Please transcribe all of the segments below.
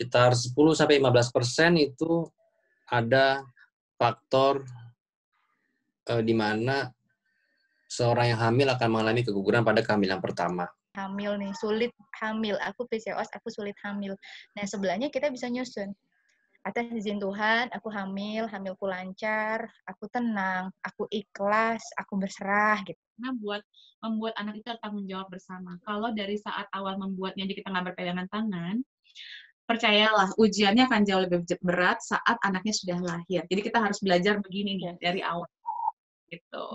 sekitar 10-15% itu ada faktor di mana seorang yang hamil akan mengalami keguguran pada kehamilan pertama. Hamil nih, sulit hamil. Aku PCOS, aku sulit hamil. Nah, sebelahnya kita bisa nyusun. Atas izin Tuhan, aku hamil, hamilku lancar, aku tenang, aku ikhlas, aku berserah gitu. Nah, buat membuat anak itu tanggung jawab bersama. Kalau dari saat awal membuatnya jadi kita nggak berpegangan tangan, percayalah ujiannya akan jauh lebih berat saat anaknya sudah lahir. Jadi kita harus belajar begini nih dari awal. Gitu.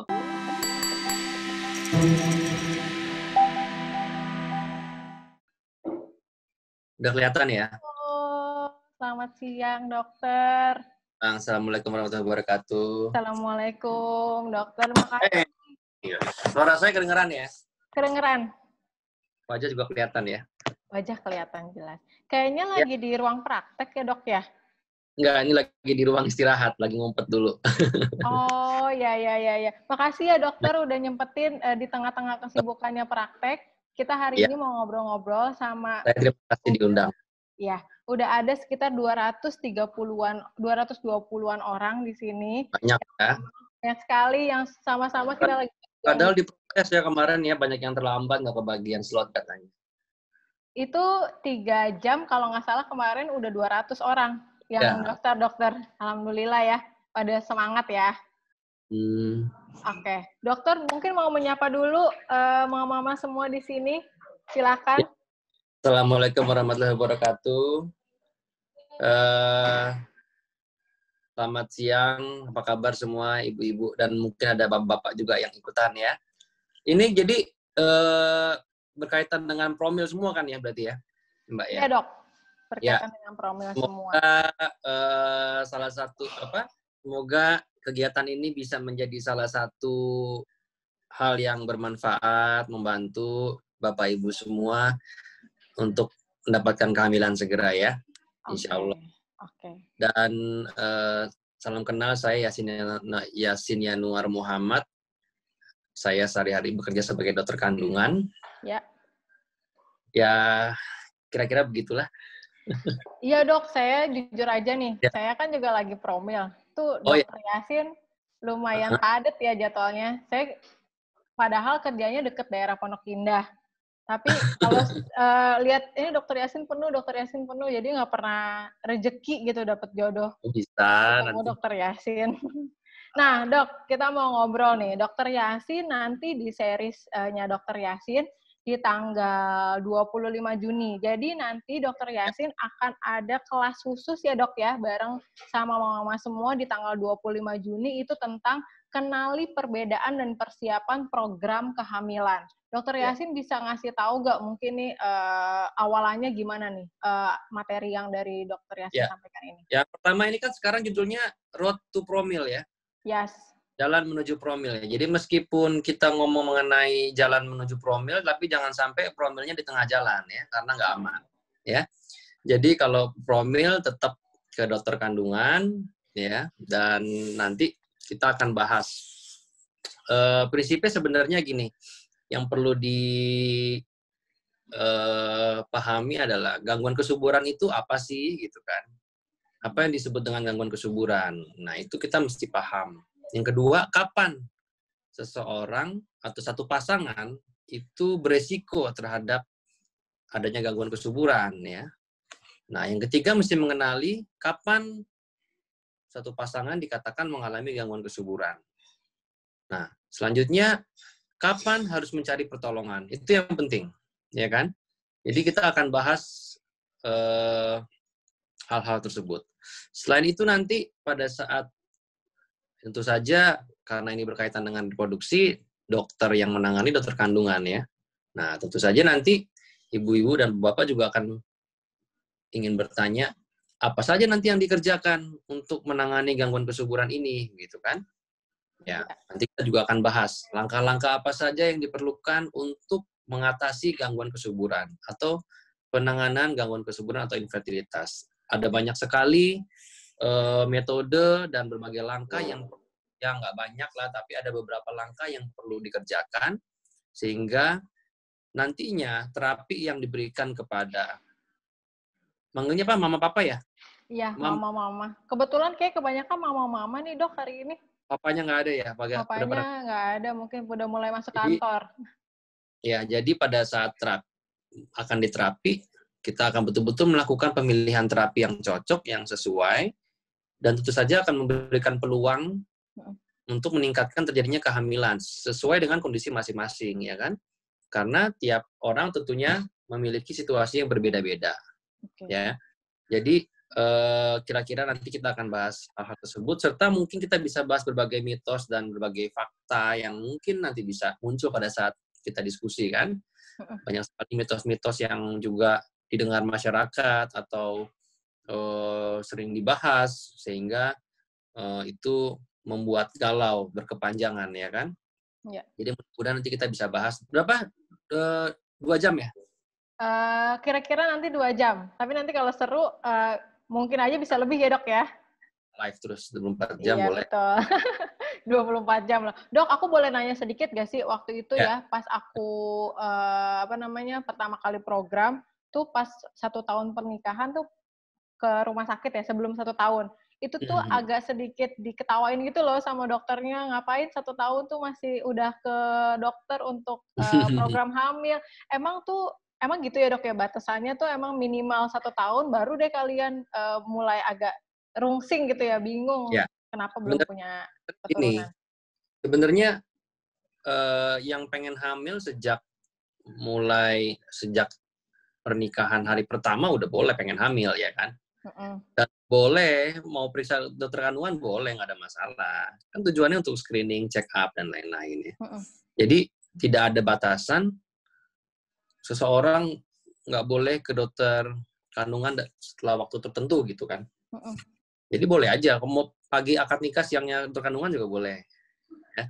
Udah kelihatan ya? Halo, selamat siang dokter. Assalamualaikum warahmatullahi wabarakatuh. Assalamualaikum dokter, makasih. Suara saya kedengeran ya? Kedengeran? Wajah juga kelihatan ya? Wajah kelihatan jelas. Kayaknya lagi di ruang praktek ya dok ya? Enggak, ini lagi di ruang istirahat, lagi ngumpet dulu. Oh, ya. Makasih ya dokter udah nyempetin di tengah-tengah kesibukannya praktek. Kita hari ini mau ngobrol-ngobrol sama... Saya terima kasih diundang. Ya, udah ada sekitar 220-an orang di sini. Banyak ya. Banyak sekali yang sama-sama kita lagi... Padahal di proses ya kemarin ya, banyak yang terlambat, nggak kebagian slot katanya. Itu 3 jam, kalau nggak salah kemarin udah 200 orang yang daftar dokter. Alhamdulillah ya, pada semangat ya. Oke. Dokter mungkin mau menyapa dulu mama-mama semua di sini. Silakan. Ya. Assalamualaikum warahmatullahi wabarakatuh. Selamat siang, apa kabar semua ibu-ibu dan mungkin ada bapak-bapak juga yang ikutan ya. Ini jadi berkaitan dengan promil semua kan ya berarti ya, Mbak ya? Iya dok, berkaitan dengan promil semua. Salah satu semoga kegiatan ini bisa menjadi salah satu hal yang bermanfaat, membantu Bapak Ibu semua untuk mendapatkan kehamilan segera ya, insya Allah. Oke. Dan salam kenal, saya Yasin Yanuar Muhammad. Saya sehari-hari bekerja sebagai dokter kandungan. Ya. Ya, kira-kira begitulah. Iya dok, saya jujur aja nih, saya kan juga lagi promil. Tuh dokter Yasin lumayan padat ya jadwalnya. Saya padahal kerjanya deket daerah Pondok Indah. Tapi kalau lihat ini dokter Yasin penuh, jadi nggak pernah rezeki gitu dapat jodoh. Bisa ketemu nanti. Dokter Yasin. Nah dok, kita mau ngobrol nih. Dokter Yasin nanti di seriesnya Dokter Yasin di tanggal 25 Juni. Jadi nanti Dokter Yasin akan ada kelas khusus ya dok ya, bareng sama mama-mama semua di tanggal 25 Juni itu tentang kenali perbedaan dan persiapan program kehamilan. Dokter Yasin bisa ngasih tahu nggak mungkin nih awalannya gimana nih materi yang dari Dokter Yasin sampaikan ini? Ya pertama ini kan sekarang judulnya Road to Promil ya. Yes. Jalan menuju promil ya. Jadi meskipun kita ngomong mengenai jalan menuju promil, tapi jangan sampai promilnya di tengah jalan ya, karena nggak aman ya. Jadi kalau promil tetap ke dokter kandungan ya, dan nanti kita akan bahas. Prinsipnya sebenarnya gini, yang perlu dipahami adalah gangguan kesuburan itu apa sih gitu kan? Apa yang disebut dengan gangguan kesuburan? Nah itu kita mesti paham. Yang kedua, kapan seseorang atau satu pasangan itu beresiko terhadap adanya gangguan kesuburan ya. Nah, yang ketiga mesti mengenali kapan satu pasangan dikatakan mengalami gangguan kesuburan. Nah, selanjutnya kapan harus mencari pertolongan. Itu yang penting, ya kan? Jadi kita akan bahas hal-hal tersebut. Selain itu nanti pada saat tentu saja karena ini berkaitan dengan reproduksi, dokter yang menangani dokter kandungan ya. Nah, tentu saja nanti ibu-ibu dan bapak juga akan ingin bertanya, apa saja nanti yang dikerjakan untuk menangani gangguan kesuburan ini, gitu kan? Ya, nanti kita juga akan bahas langkah-langkah apa saja yang diperlukan untuk mengatasi gangguan kesuburan atau penanganan gangguan kesuburan atau infertilitas. Ada banyak sekali metode dan berbagai langkah yang nggak banyak lah, tapi ada beberapa langkah yang perlu dikerjakan sehingga nantinya terapi yang diberikan kepada Manggilnya apa? Mama papa ya? Iya, Mam, mama-mama. Kebetulan kayak kebanyakan mama-mama nih dok hari ini. papanya nggak ada ya? Udah Papanya pada. nggak ada, mungkin udah mulai masuk Jadi, kantor. ya, jadi pada saat akan diterapi, kita akan betul-betul melakukan pemilihan terapi yang cocok, yang sesuai, dan tentu saja akan memberikan peluang untuk meningkatkan terjadinya kehamilan sesuai dengan kondisi masing-masing, ya kan? Karena tiap orang tentunya memiliki situasi yang berbeda-beda, Oke. ya. Jadi kira-kira nanti kita akan bahas hal-hal tersebut, serta mungkin kita bisa bahas berbagai mitos dan berbagai fakta yang mungkin nanti bisa muncul pada saat kita diskusi, kan? Banyak sekali mitos-mitos yang juga didengar masyarakat atau sering dibahas, sehingga itu membuat galau berkepanjangan, ya kan? Ya. Jadi mudah-mudahan nanti kita bisa bahas berapa? 2 jam ya? Kira-kira nanti 2 jam. Tapi nanti kalau seru, mungkin aja bisa lebih ya dok ya? Live terus 24 jam Iya, boleh. betul. 24 jam loh. Dok, aku boleh nanya sedikit gak sih waktu itu ya, pas aku pertama kali program tuh pas 1 tahun pernikahan tuh ke rumah sakit ya, sebelum 1 tahun. Itu tuh agak sedikit diketawain gitu loh sama dokternya, ngapain 1 tahun tuh masih udah ke dokter untuk program hamil. Emang gitu ya dok ya, batasannya tuh emang minimal 1 tahun baru deh kalian mulai agak rungsing gitu ya, bingung Ya, kenapa belum punya ini keturunan. sebenarnya yang pengen hamil sejak pernikahan hari pertama udah boleh pengen hamil, ya kan? Dan boleh mau periksa dokter kandungan boleh, nggak ada masalah. Kan tujuannya untuk screening, check up dan lain-lain ya. Jadi tidak ada batasan seseorang nggak boleh ke dokter kandungan setelah waktu tertentu gitu kan. Jadi boleh aja, mau pagi akad nikah, siangnya dokter kandungan juga boleh. Ya.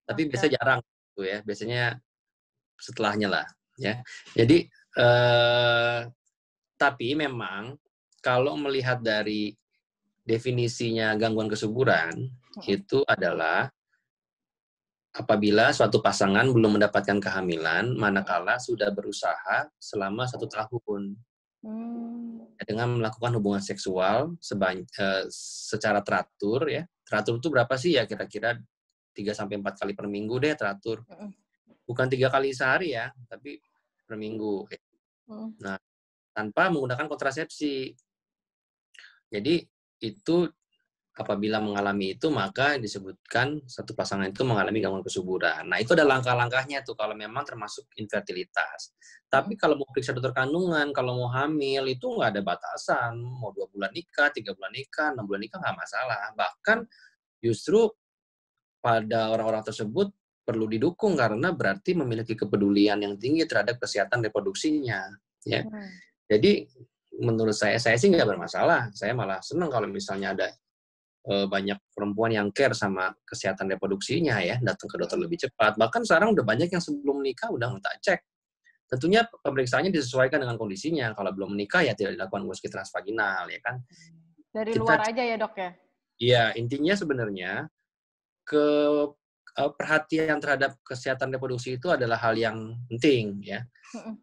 Tapi biasanya jarang gitu ya. Biasanya setelahnya lah. Ya. Jadi tapi memang kalau melihat dari definisinya gangguan kesuburan itu adalah apabila suatu pasangan belum mendapatkan kehamilan manakala sudah berusaha selama 1 tahun dengan melakukan hubungan seksual secara teratur ya. Teratur itu berapa sih ya, kira-kira 3-4 kali per minggu deh teratur. Bukan 3 kali sehari ya, tapi per minggu. Nah, tanpa menggunakan kontrasepsi. Jadi itu apabila mengalami itu maka disebutkan satu pasangan itu mengalami gangguan kesuburan. Nah, itu ada langkah-langkahnya tuh kalau memang termasuk infertilitas. Tapi kalau mau periksa dokter kandungan, kalau mau hamil itu nggak ada batasan. Mau 2 bulan nikah, 3 bulan nikah, 6 bulan nikah nggak masalah. Bahkan justru pada orang-orang tersebut perlu didukung karena berarti memiliki kepedulian yang tinggi terhadap kesehatan reproduksinya. Ya. Jadi menurut saya sih nggak bermasalah. Saya malah senang kalau misalnya ada banyak perempuan yang care sama kesehatan reproduksinya ya, datang ke dokter lebih cepat. Bahkan sekarang udah banyak yang sebelum menikah udah minta cek. Tentunya pemeriksaannya disesuaikan dengan kondisinya. Kalau belum menikah ya tidak dilakukan USG transvaginal ya kan. Dari luar aja ya dok ya? Iya, intinya sebenarnya perhatian terhadap kesehatan reproduksi itu adalah hal yang penting ya.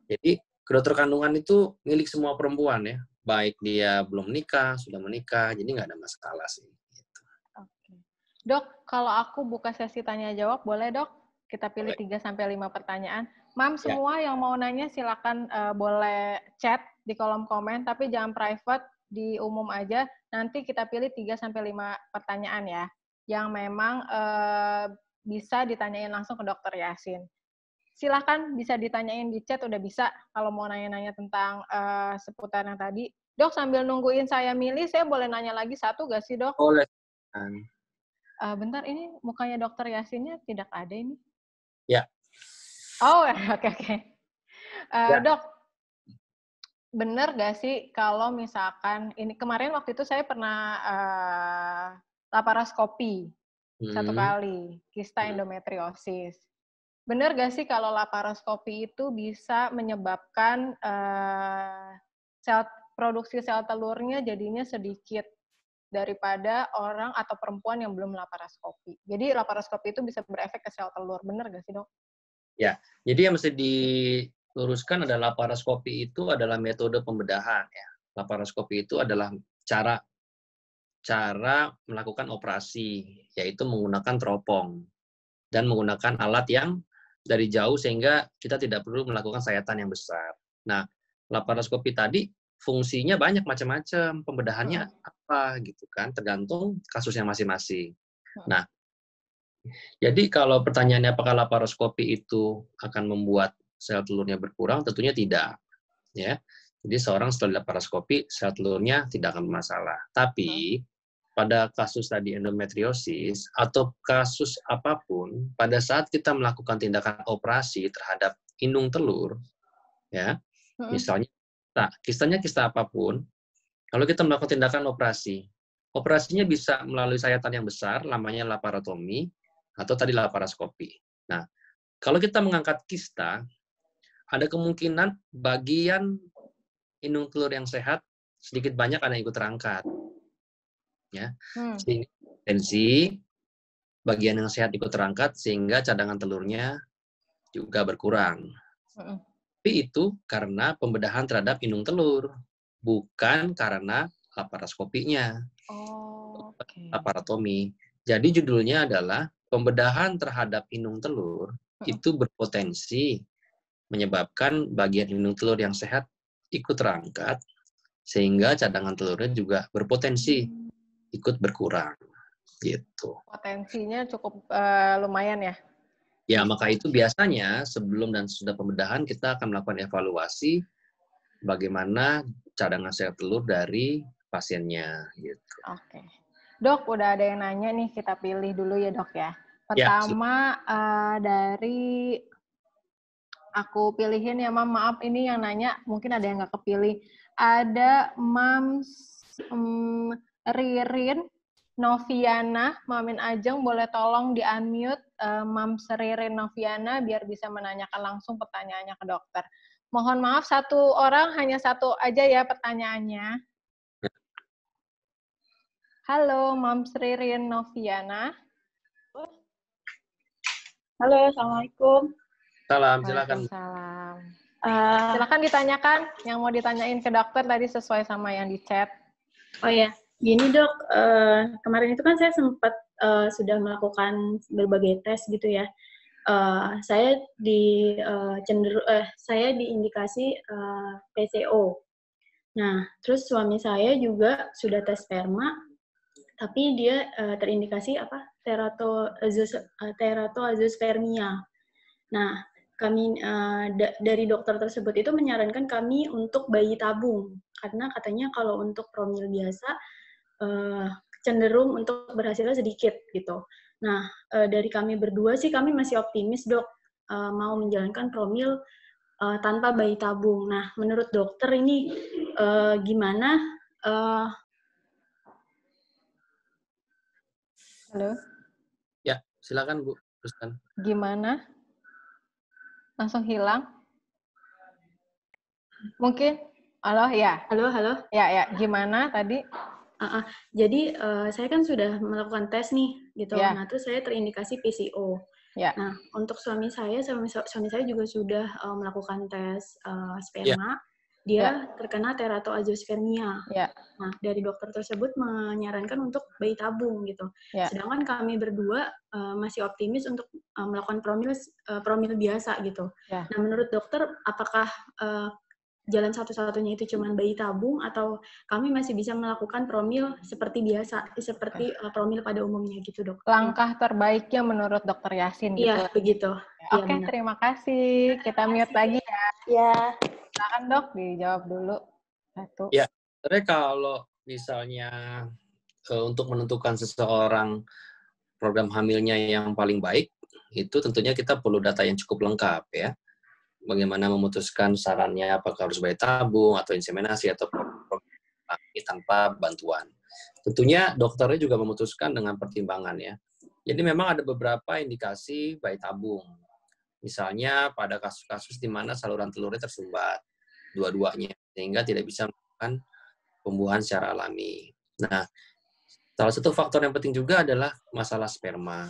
Jadi dokter kandungan itu milik semua perempuan ya, baik dia belum menikah, sudah menikah, jadi nggak ada masalah sih. Dok, kalau aku buka sesi tanya jawab, boleh dok? Kita pilih 3-5 pertanyaan. Mam, semua yang mau nanya silakan boleh chat di kolom komen, tapi jangan private, di umum aja. Nanti kita pilih 3-5 pertanyaan ya, yang memang bisa ditanyain langsung ke dokter Yasin. Silakan bisa ditanyain di chat, udah bisa kalau mau nanya-nanya tentang seputar yang tadi. Dok, sambil nungguin saya milih, saya boleh nanya lagi satu gak sih dok? Boleh. Bentar, ini mukanya dokter Yasinnya tidak ada ini. Ya. Oh, oke. Dok, bener gak sih kalau misalkan, ini kemarin waktu itu saya pernah laparoskopi 1 kali, kista endometriosis. Bener gak sih kalau laparoskopi itu bisa menyebabkan produksi sel telurnya jadinya sedikit daripada orang atau perempuan yang belum laparoskopi. Jadi laparoskopi itu bisa berefek ke sel telur. Benar nggak sih, dok? Ya, jadi yang mesti diluruskan adalah laparoskopi itu adalah metode pembedahan ya. laparoskopi itu adalah cara melakukan operasi, yaitu menggunakan teropong dan menggunakan alat yang dari jauh sehingga kita tidak perlu melakukan sayatan yang besar. Nah, laparoskopi tadi fungsinya banyak macam-macam, pembedahannya apa gitu kan, tergantung kasusnya masing-masing. Nah, jadi kalau pertanyaannya apakah laparoskopi itu akan membuat sel telurnya berkurang, tentunya tidak. Ya, jadi seorang setelah laparoskopi sel telurnya tidak akan bermasalah. Tapi pada kasus tadi endometriosis atau kasus apapun, pada saat kita melakukan tindakan operasi terhadap indung telur, ya, misalnya kistanya kista apapun, kalau kita melakukan tindakan operasi, operasinya bisa melalui sayatan yang besar, namanya laparotomi, atau tadi laparoskopi. Nah, kalau kita mengangkat kista, ada kemungkinan bagian indung telur yang sehat sedikit banyak ada yang ikut terangkat. Ya, sehingga tensi bagian yang sehat ikut terangkat sehingga cadangan telurnya juga berkurang. Tapi itu karena pembedahan terhadap indung telur, bukan karena laparoskopinya. Laparotomi. Jadi judulnya adalah pembedahan terhadap indung telur itu berpotensi menyebabkan bagian indung telur yang sehat ikut terangkat sehingga cadangan telurnya juga berpotensi ikut berkurang, gitu. Potensinya cukup lumayan ya? Ya, maka itu biasanya sebelum dan sesudah pembedahan kita akan melakukan evaluasi bagaimana cadangan sel telur dari pasiennya, gitu. Oke. Dok, udah ada yang nanya nih, kita pilih dulu ya dok ya. Pertama dari aku pilihin ya, Mam. Maaf ini yang nanya mungkin ada yang nggak kepilih. Ada Mams Ririn Noviana, Mamin Ajeng, boleh tolong di-unmute Mams Ririn Noviana biar bisa menanyakan langsung pertanyaannya ke dokter. Mohon maaf, satu orang hanya satu aja ya pertanyaannya. Halo, Mams Ririn Noviana. Halo, Assalamualaikum. Salam, silakan. Waalaikumsalam. Silakan ditanyakan yang mau ditanyain ke dokter tadi sesuai sama yang di chat. Oh ya, gini dok, kemarin itu kan saya sempat sudah melakukan berbagai tes gitu ya. Saya saya diindikasi PCO. Nah, terus suami saya juga sudah tes sperma, tapi dia terindikasi teratoazoospermia. Nah, kami dari dokter tersebut itu menyarankan kami untuk bayi tabung karena katanya kalau untuk promil biasa cenderung untuk berhasilnya sedikit gitu. Nah, dari kami berdua sih kami masih optimis dok mau menjalankan promil tanpa bayi tabung. Nah, menurut dokter ini gimana? Halo. Ya, silakan Bu, teruskan. Gimana? Langsung hilang? Mungkin? Halo, ya. Halo. Ya. Gimana tadi? Jadi saya kan sudah melakukan tes nih, gitu. Ya. Nah, terus saya terindikasi PCO. Ya. Nah, untuk suami saya juga sudah melakukan tes sperma. Dia terkena teratoazoospermia. Ya. Nah, dari dokter tersebut menyarankan untuk bayi tabung gitu. Ya. Sedangkan kami berdua masih optimis untuk melakukan promil biasa gitu. Ya. Nah, menurut dokter apakah jalan satu-satunya itu cuma bayi tabung atau kami masih bisa melakukan promil seperti biasa, seperti promil pada umumnya gitu, Dok? Langkah terbaiknya menurut Dokter Yasin gitu. Iya, begitu. Oke, terima kasih. Kita mute lagi ya. Ya. Silakan Dok, dijawab dulu. Satu. Ya, sebenarnya kalau misalnya untuk menentukan seseorang program hamilnya yang paling baik, itu tentunya kita perlu data yang cukup lengkap ya. Bagaimana memutuskan sarannya apakah harus bayi tabung atau inseminasi atau tanpa bantuan. Tentunya dokternya juga memutuskan dengan pertimbangan ya. Jadi memang ada beberapa indikasi bayi tabung. Misalnya pada kasus-kasus di mana saluran telurnya tersumbat dua-duanya sehingga tidak bisa melakukan pembuahan secara alami. Nah, salah satu faktor yang penting juga adalah masalah sperma.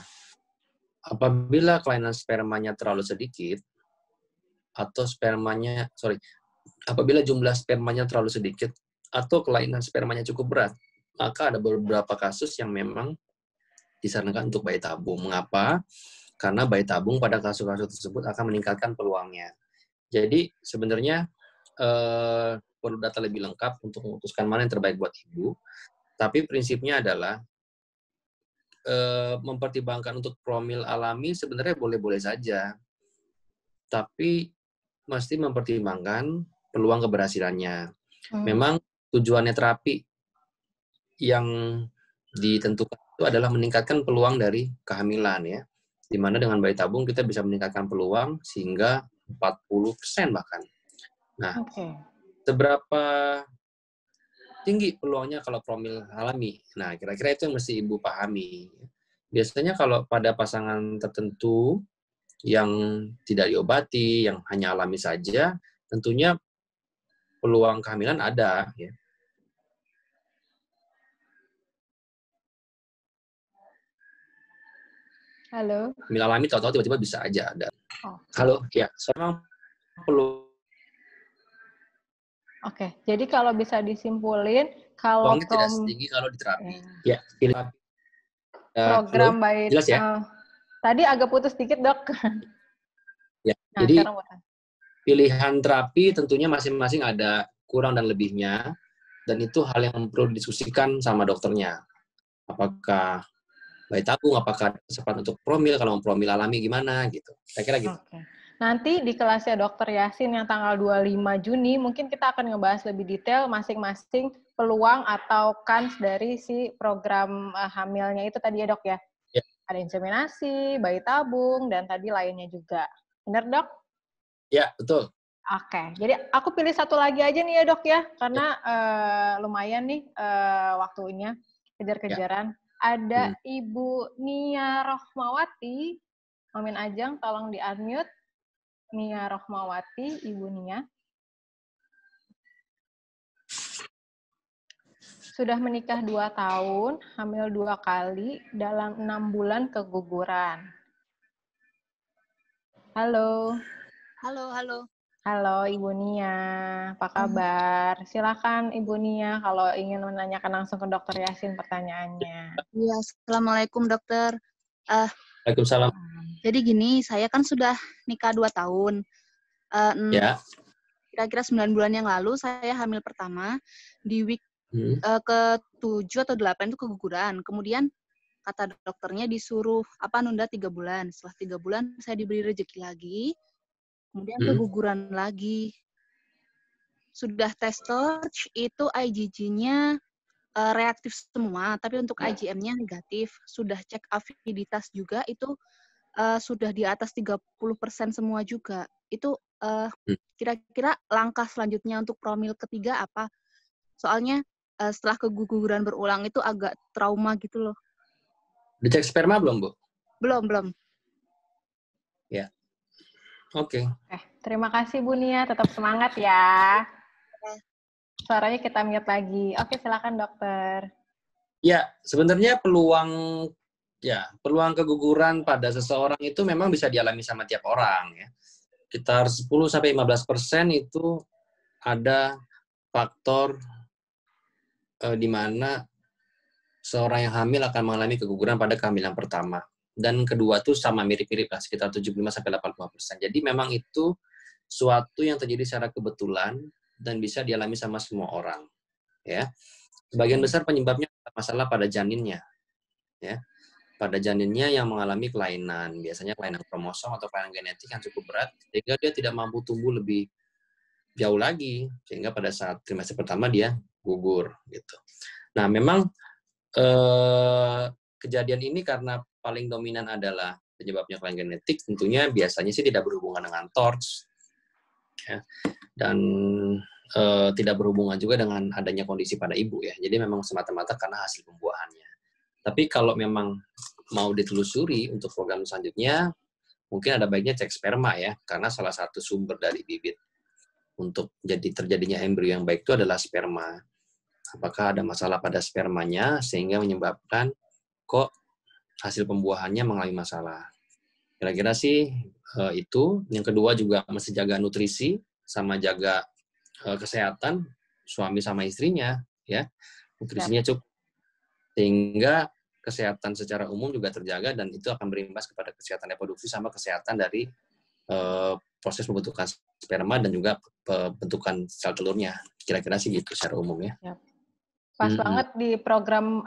Apabila kelainan spermanya terlalu sedikit atau apabila jumlah spermanya terlalu sedikit atau kelainan spermanya cukup berat, maka ada beberapa kasus yang memang disarankan untuk bayi tabung. Mengapa? Karena bayi tabung pada kasus-kasus tersebut akan meningkatkan peluangnya. Jadi sebenarnya perlu data lebih lengkap untuk memutuskan mana yang terbaik buat ibu. Tapi prinsipnya adalah mempertimbangkan untuk promil alami sebenarnya boleh-boleh saja. Tapi mesti mempertimbangkan peluang keberhasilannya. Memang tujuannya terapi yang ditentukan itu adalah meningkatkan peluang dari kehamilan ya. Di mana dengan bayi tabung kita bisa meningkatkan peluang sehingga 40% bahkan. Nah, seberapa tinggi peluangnya kalau promil alami? Nah, kira-kira itu yang mesti ibu pahami. Biasanya kalau pada pasangan tertentu yang tidak diobati, yang hanya alami saja, tentunya peluang kehamilan ada ya. Halo. Hamil alami tahu-tahu tiba-tiba bisa aja ada. Oh. Halo, ya. Sekarang perlu. Oke, jadi kalau bisa disimpulin, kalau peluangnya tidak setinggi kalau diterapi. Ya, program bayi. Jelas ya? Tadi agak putus sedikit, Dok. Ya, nah, jadi pilihan terapi tentunya masing-masing ada kurang dan lebihnya, dan itu hal yang perlu didiskusikan sama dokternya. Apakah bayi tabung, apakah sempat untuk promil, kalau promil alami gimana gitu. Saya kira gitu. Oke. Nanti di kelasnya Dokter Yasin yang tanggal 25 Juni, mungkin kita akan ngebahas lebih detail masing-masing peluang atau kans dari si program hamilnya itu tadi ya, Dok ya? Ya. Ada inseminasi, bayi tabung, dan tadi lainnya juga. Benar, Dok? Ya, betul. Oke, jadi aku pilih satu lagi aja nih ya, Dok ya, karena lumayan nih waktunya, kejar-kejaran. Ya. Ada Ibu Nia Rohmawati. Mamin Ajeng, tolong di-unmute. Nia Rohmawati, Ibu Nia. Sudah menikah 2 tahun, hamil 2 kali, dalam 6 bulan keguguran. Halo. Halo. Halo Ibu Nia, apa kabar? Silakan Ibu Nia kalau ingin menanyakan langsung ke Dokter Yasin pertanyaannya. Iya, Assalamualaikum dokter. Waalaikumsalam. Jadi gini, saya kan sudah nikah 2 tahun. Ya. Kira-kira 9 bulan yang lalu saya hamil pertama, di week ke-7 atau 8 itu keguguran. Kemudian kata dokternya disuruh nunda 3 bulan. Setelah 3 bulan saya diberi rezeki lagi. Kemudian keguguran lagi. Sudah tes torch, itu IgG-nya reaktif semua, tapi untuk IgM-nya negatif. Sudah cek aviditas juga, itu sudah di atas 30% semua juga. Itu kira-kira langkah selanjutnya untuk promil ketiga apa? Soalnya setelah keguguran berulang itu agak trauma gitu loh. Dicek sperma belum, Bu? Belum. Ya. Oke. Terima kasih Bu Nia, tetap semangat ya. Suaranya kita mute lagi. Oke, silakan dokter. Ya, sebenarnya peluang keguguran pada seseorang itu memang bisa dialami sama tiap orang ya. Sekitar 10-15% itu ada faktor di mana seorang yang hamil akan mengalami keguguran pada kehamilan pertama. Dan kedua tuh sama mirip-mirip lah, sekitar 75-80%. Jadi memang itu suatu yang terjadi secara kebetulan dan bisa dialami sama semua orang. Ya, sebagian besar penyebabnya masalah pada janinnya. Ya, pada janinnya yang mengalami kelainan, biasanya kelainan kromosom atau kelainan genetik yang cukup berat, sehingga dia tidak mampu tumbuh lebih jauh lagi, sehingga pada saat trimester pertama dia gugur. Gitu. Nah, memang kejadian ini karena paling dominan adalah penyebabnya kelainan genetik, tentunya biasanya sih tidak berhubungan dengan TORCH, ya, dan tidak berhubungan juga dengan adanya kondisi pada ibu ya. Jadi memang semata-mata karena hasil pembuahannya. Tapi kalau memang mau ditelusuri untuk program selanjutnya, mungkin ada baiknya cek sperma ya, karena salah satu sumber dari bibit untuk terjadinya embrio yang baik itu adalah sperma. Apakah ada masalah pada spermanya sehingga menyebabkan kok hasil pembuahannya mengalami masalah. Kira-kira sih itu. Yang kedua juga mesti jaga nutrisi sama jaga kesehatan suami sama istrinya, ya, nutrisinya cukup, sehingga kesehatan secara umum juga terjaga dan itu akan berimbas kepada kesehatan reproduksi sama kesehatan dari proses pembentukan sperma dan juga pembentukan sel telurnya. Kira-kira sih gitu secara umum ya. Pas banget di program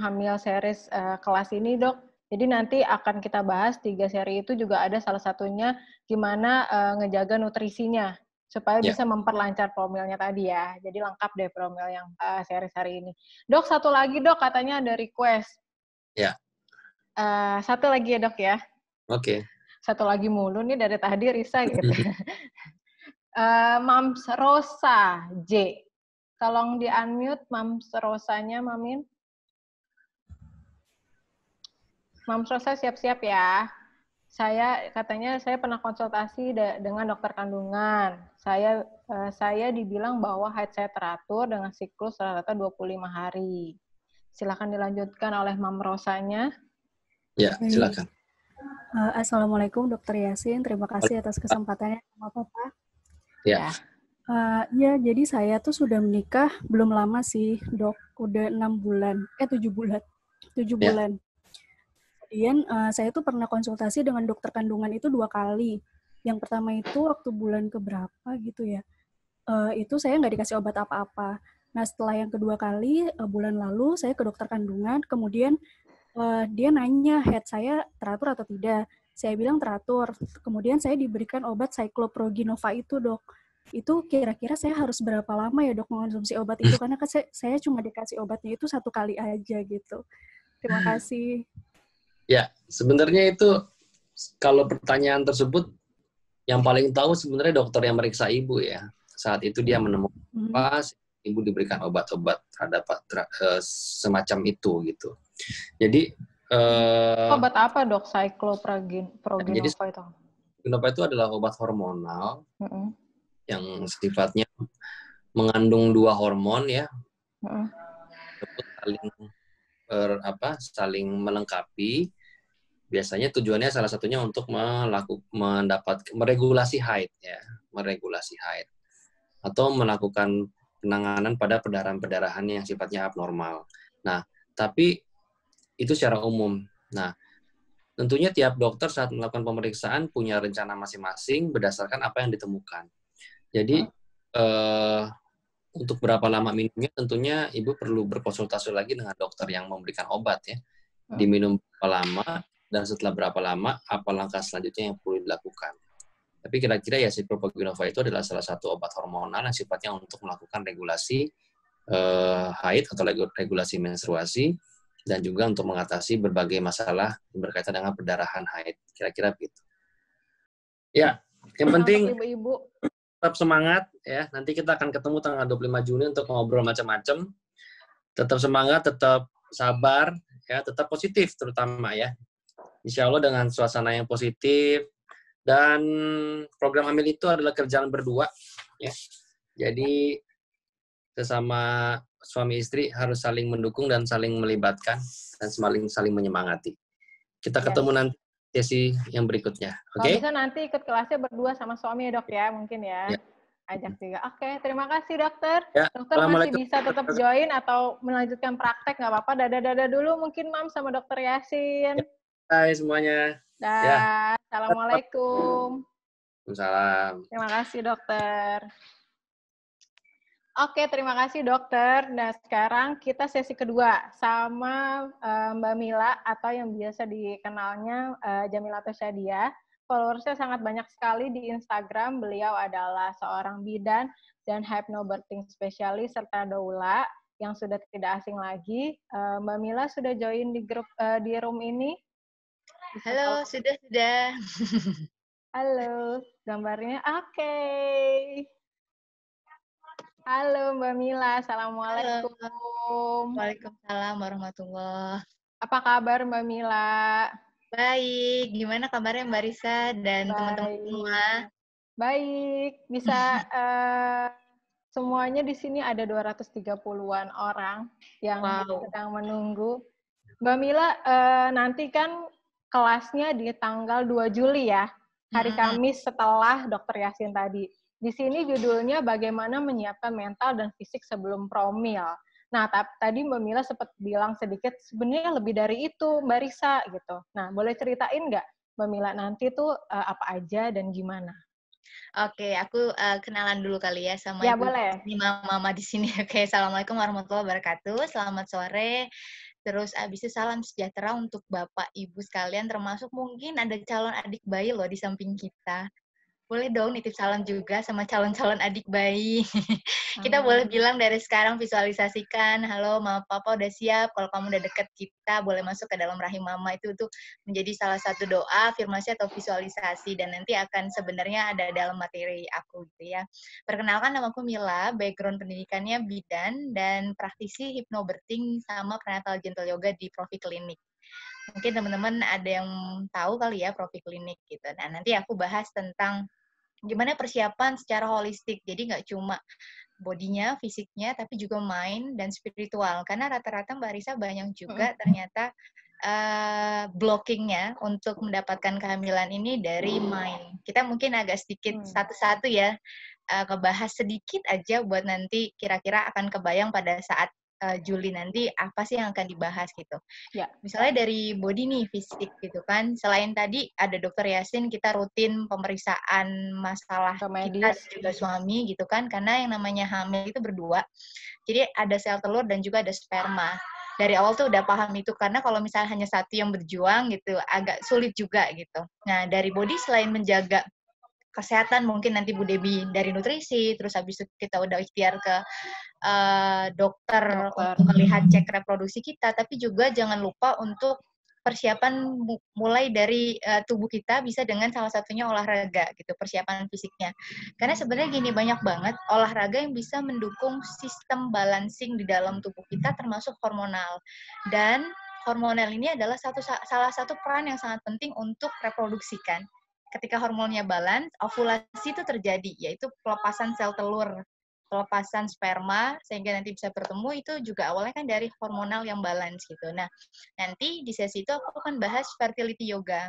hamil series kelas ini, Dok. Jadi nanti akan kita bahas 3 seri itu juga ada salah satunya gimana ngejaga nutrisinya supaya bisa memperlancar promilnya tadi ya. Jadi lengkap deh promil yang series hari ini. Dok, satu lagi Dok, katanya ada request. Ya. Satu lagi ya Dok ya. Oke. Satu lagi mulu nih dari tadi Risa gitu. Mams Rosa J. Tolong di-unmute Mams Rosanya, Mamin. Mams Rosa siap-siap ya. Katanya saya pernah konsultasi dengan dokter kandungan. Saya dibilang bahwa haid saya teratur dengan siklus rata-rata 25 hari. Silakan dilanjutkan oleh Mam Rosanya. Ya, silakan. Assalamualaikum Dokter Yasin, terima kasih atas kesempatannya sama Papa. Ya. Ya, jadi saya tuh sudah menikah belum lama sih, Dok. Udah 7 bulan. 7 bulan. Kemudian saya tuh pernah konsultasi dengan dokter kandungan itu 2 kali. Yang pertama itu waktu bulan keberapa gitu ya. Itu saya nggak dikasih obat apa-apa. Nah, setelah yang kedua kali, bulan lalu saya ke dokter kandungan, kemudian dia nanya haid saya teratur atau tidak. Saya bilang teratur. Kemudian saya diberikan obat Cycloproginova itu, Dok. Itu kira-kira saya harus berapa lama ya, Dok, mengonsumsi obat itu? Karena kan saya cuma dikasih obatnya itu 1 kali aja gitu. Terima kasih. Ya, sebenarnya itu kalau pertanyaan tersebut yang paling tahu sebenarnya dokter yang meriksa ibu ya. Saat itu dia menemukan pas ibu diberikan obat-obat terhadap semacam itu gitu. Jadi obat apa Dok? Cycloproginova itu? Proginova itu adalah obat hormonal yang sifatnya mengandung 2 hormon ya. Saling melengkapi. Biasanya tujuannya salah satunya untuk meregulasi haid ya, meregulasi haid atau melakukan penanganan pada perdarahan-perdarahan yang sifatnya abnormal. Nah, tapi itu secara umum. Nah, tentunya tiap dokter saat melakukan pemeriksaan punya rencana masing-masing berdasarkan apa yang ditemukan. Jadi untuk berapa lama minumnya tentunya ibu perlu berkonsultasi lagi dengan dokter yang memberikan obat ya. Diminum berapa lama dan setelah berapa lama apa langkah selanjutnya yang perlu dilakukan. Tapi kira-kira ya Cycloproginova itu adalah salah satu obat hormonal yang sifatnya untuk melakukan regulasi haid atau regulasi menstruasi dan juga untuk mengatasi berbagai masalah berkaitan dengan perdarahan haid. Kira-kira begitu. Ya, yang penting ibu-ibu tetap semangat ya. Nanti kita akan ketemu tanggal 25 Juni untuk ngobrol macam-macam. Tetap semangat, tetap sabar ya, tetap positif terutama ya. Insya Allah dengan suasana yang positif dan program hamil itu adalah kerjaan berdua ya. Jadi sesama suami istri harus saling mendukung dan saling melibatkan dan saling menyemangati. Kita ketemu nanti sesi yang berikutnya. Oke? Kalau bisa nanti ikut kelasnya berdua sama suami ya Dok ya, mungkin ya. Ajak juga. Oke, terima kasih dokter. Ya, dokter masih bisa tetap join atau melanjutkan praktek, nggak apa-apa. Dadah-dadah dulu mungkin Mam sama dokter Yasin. Hai semuanya. Dah. Assalamualaikum. Waalaikumsalam. Terima kasih dokter. Oke, terima kasih dokter. Nah, sekarang kita sesi kedua sama Mbak Mila atau yang biasa dikenalnya Jamilatus Syadia. Followersnya sangat banyak sekali di Instagram. Beliau adalah seorang bidan dan hypnobirthing spesialis serta doula yang sudah tidak asing lagi. Mbak Mila sudah join di grup di room ini. Halo, sudah. Halo, gambarnya oke. Halo Mbak Mila, assalamualaikum. Halo. Waalaikumsalam warahmatullahi. Apa kabar Mbak Mila? Baik, gimana kabarnya Mbak Risa dan teman-teman semua? Baik, bisa semuanya di sini ada 230-an orang yang sedang menunggu. Mbak Mila, nanti kan kelasnya di tanggal 2 Juli ya, hari Kamis setelah Dokter Yasin tadi. Di sini judulnya bagaimana menyiapkan mental dan fisik sebelum promil. Nah, tadi Mbak Mila sempat bilang sedikit, sebenarnya lebih dari itu, Mbak Risa, gitu. Nah, boleh ceritain nggak, Mbak Mila, nanti tuh apa aja dan gimana? Oke, aku kenalan dulu kali ya sama Ya, ibu boleh. ini mama di sini. Oke, assalamualaikum warahmatullahi wabarakatuh. Selamat sore. Terus abis itu salam sejahtera untuk bapak ibu sekalian, termasuk mungkin ada calon adik bayi loh di samping kita. Boleh dong nitip salam juga sama calon-calon adik bayi. Kita boleh bilang dari sekarang visualisasikan, halo mama papa udah siap, kalau kamu udah deket kita boleh masuk ke dalam rahim mama. Itu tuh menjadi salah satu doa, afirmasi atau visualisasi, dan nanti akan sebenarnya ada dalam materi aku gitu ya. Perkenalkan, nama aku Mila, background pendidikannya bidan dan praktisi hypnobirthing sama prenatal gentle yoga di Profi Klinik. Mungkin teman-teman ada yang tahu kali ya Profi Klinik gitu. Nah, nanti aku bahas tentang gimana persiapan secara holistik. Jadi nggak cuma bodinya, fisiknya, tapi juga mind dan spiritual. Karena rata-rata Mbak Risa banyak juga ternyata blockingnya untuk mendapatkan kehamilan ini dari mind. Kita mungkin agak sedikit satu-satu ya, ngebahas sedikit aja buat nanti kira-kira akan kebayang pada saat Juli nanti apa sih yang akan dibahas gitu. Ya. Misalnya dari body nih, fisik gitu kan. Selain tadi ada Dokter Yasin, kita rutin pemeriksaan masalah kita dan juga suami gitu kan. Karena yang namanya hamil itu berdua. Jadi ada sel telur dan juga ada sperma. Dari awal tuh udah paham itu, karena kalau misalnya hanya satu yang berjuang gitu agak sulit juga gitu. Nah, dari body selain menjaga kesehatan, mungkin nanti Bu Debi dari nutrisi, terus habis itu kita udah ikhtiar ke dokter untuk melihat cek reproduksi kita, tapi juga jangan lupa untuk persiapan mulai dari tubuh kita bisa dengan salah satunya olahraga gitu, persiapan fisiknya. Karena sebenarnya gini, banyak banget olahraga yang bisa mendukung sistem balancing di dalam tubuh kita termasuk hormonal. Dan hormonal ini adalah salah satu peran yang sangat penting untuk reproduksi kan. Ketika hormonnya balance, ovulasi itu terjadi, yaitu pelepasan sel telur, pelepasan sperma, sehingga nanti bisa bertemu, itu juga awalnya kan dari hormonal yang balance gitu. Nah, nanti di sesi itu aku akan bahas fertility yoga.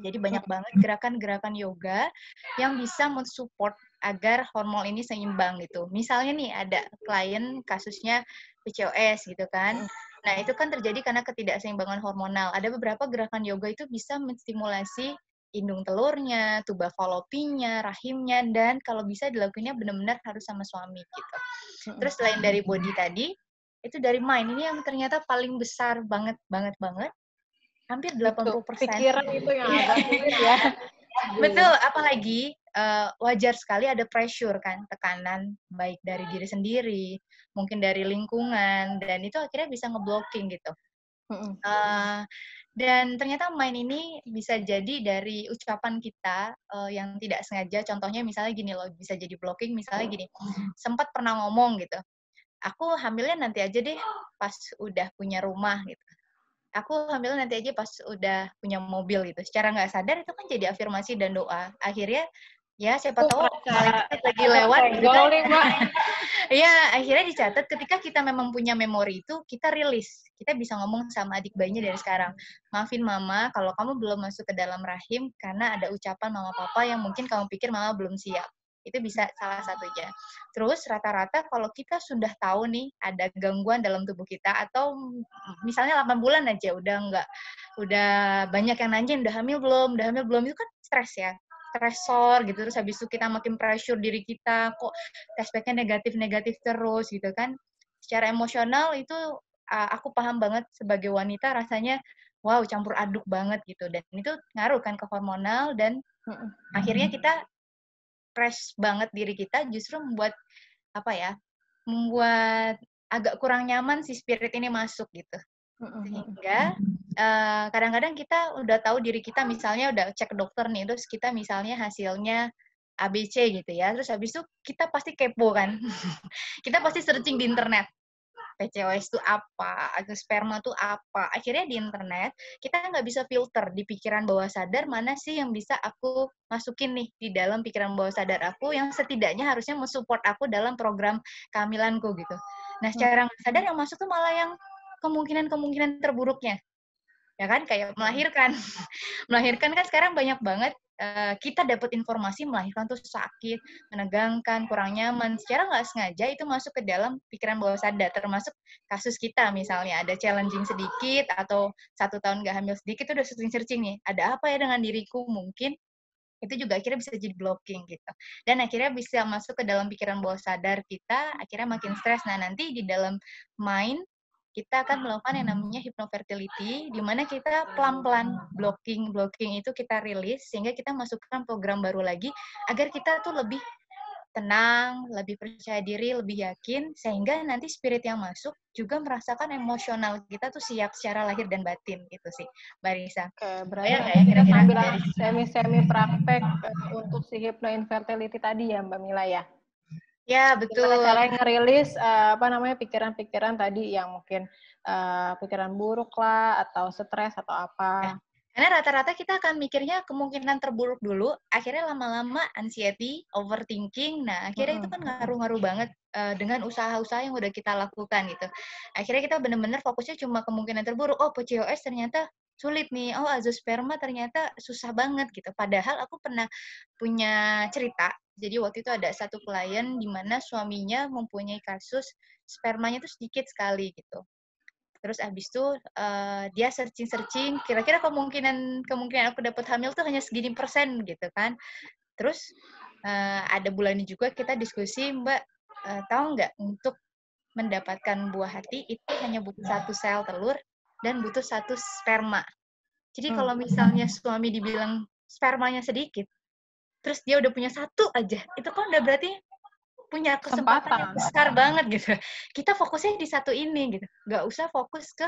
Jadi banyak banget gerakan-gerakan yoga yang bisa mensupport agar hormon ini seimbang gitu. Misalnya nih ada klien kasusnya PCOS gitu kan. Nah, itu kan terjadi karena ketidakseimbangan hormonal. Ada beberapa gerakan yoga itu bisa menstimulasi indung telurnya, tuba falopinya, rahimnya, dan kalau bisa dilakukannya benar-benar harus sama suami gitu. Terus selain dari body tadi, itu dari mind. Ini yang ternyata paling besar banget. Hampir 80%. Pikiran itu yang agak sulit ya. Betul, apalagi wajar sekali ada pressure kan, tekanan baik dari diri sendiri, mungkin dari lingkungan, dan itu akhirnya bisa ngeblocking gitu. Dan ternyata mind ini bisa jadi dari ucapan kita yang tidak sengaja. Contohnya misalnya gini loh, bisa jadi blocking, misalnya gini, sempat pernah ngomong gitu, aku hamilnya nanti aja deh pas udah punya rumah gitu. Aku hamilnya nanti aja pas udah punya mobil gitu. Secara nggak sadar itu kan jadi afirmasi dan doa. Akhirnya ya siapa tahu malaikat lagi lewat gitu kan. Iya, akhirnya dicatat ketika kita memang punya memori itu, kita rilis. Kita bisa ngomong sama adik bayinya dari sekarang. Maafin mama kalau kamu belum masuk ke dalam rahim karena ada ucapan mama papa yang mungkin kamu pikir mama belum siap. Itu bisa salah satunya. Terus rata-rata kalau kita sudah tahu nih ada gangguan dalam tubuh kita, atau misalnya 8 bulan aja udah banyak yang nanyain udah hamil belum, itu kan stres ya. Stresor gitu, terus habis itu kita makin pressure diri kita, kok test pack-nya negatif terus gitu kan. Secara emosional itu aku paham banget sebagai wanita, rasanya wow, campur aduk banget gitu, dan itu ngaruh kan ke hormonal, dan akhirnya kita stress banget diri kita, justru membuat agak kurang nyaman si spirit ini masuk gitu. Sehingga kadang-kadang kita udah tahu diri kita, misalnya udah cek ke dokter nih, terus kita misalnya hasilnya ABC gitu ya, terus habis itu kita pasti kepo kan. Kita pasti searching di internet, PCOS itu apa, atau sperma itu apa. Akhirnya di internet kita nggak bisa filter di pikiran bawah sadar mana sih yang bisa aku masukin nih di dalam pikiran bawah sadar aku yang setidaknya harusnya mensupport aku dalam program kehamilanku gitu. Nah, secara nggak sadar yang masuk tuh malah yang kemungkinan terburuknya. Ya kan, kayak melahirkan. Melahirkan kan sekarang banyak banget kita dapat informasi melahirkan tuh sakit, menegangkan, kurang nyaman. Secara nggak sengaja itu masuk ke dalam pikiran bawah sadar, termasuk kasus kita misalnya ada challenging sedikit atau 1 tahun nggak hamil sedikit, itu udah searching nih, ada apa ya dengan diriku, mungkin itu juga akhirnya bisa jadi blocking gitu. Dan akhirnya bisa masuk ke dalam pikiran bawah sadar kita, akhirnya makin stres. Nah, nanti di dalam mind, kita akan melakukan yang namanya hypnofertility, di mana kita pelan-pelan blocking itu kita rilis, sehingga kita masukkan program baru lagi, agar kita tuh lebih tenang, lebih percaya diri, lebih yakin, sehingga nanti spirit yang masuk juga merasakan emosional kita tuh siap secara lahir dan batin, gitu sih, Mbak Risa. Oke, berarti Ya, kita sambil dari semi-semi praktek untuk si hypnoinfertility tadi ya, Mbak Mila ya? Ya, betul. Gimana cara ngerilis pikiran-pikiran tadi yang mungkin pikiran buruk lah, atau stres atau apa. Karena rata-rata kita akan mikirnya kemungkinan terburuk dulu, akhirnya lama-lama anxiety, overthinking, nah akhirnya itu kan ngaruh-ngaruh banget dengan usaha-usaha yang udah kita lakukan gitu. Akhirnya kita benar-benar fokusnya cuma kemungkinan terburuk, oh PCOS ternyata sulit nih, oh azoosperma ternyata susah banget gitu. Padahal aku pernah punya cerita, jadi waktu itu ada satu klien di mana suaminya mempunyai kasus spermanya tuh sedikit sekali gitu. Terus abis itu dia searching, kira-kira kemungkinan aku dapat hamil tuh hanya segini persen gitu kan. Terus ada bulan ini juga kita diskusi, Mbak, tahu nggak untuk mendapatkan buah hati itu hanya butuh 1 sel telur dan butuh 1 sperma. Jadi kalau misalnya suami dibilang spermanya sedikit, terus dia udah punya 1 aja, itu kan udah berarti punya kesempatan yang besar banget gitu. Kita fokusnya di 1 ini gitu. Nggak usah fokus ke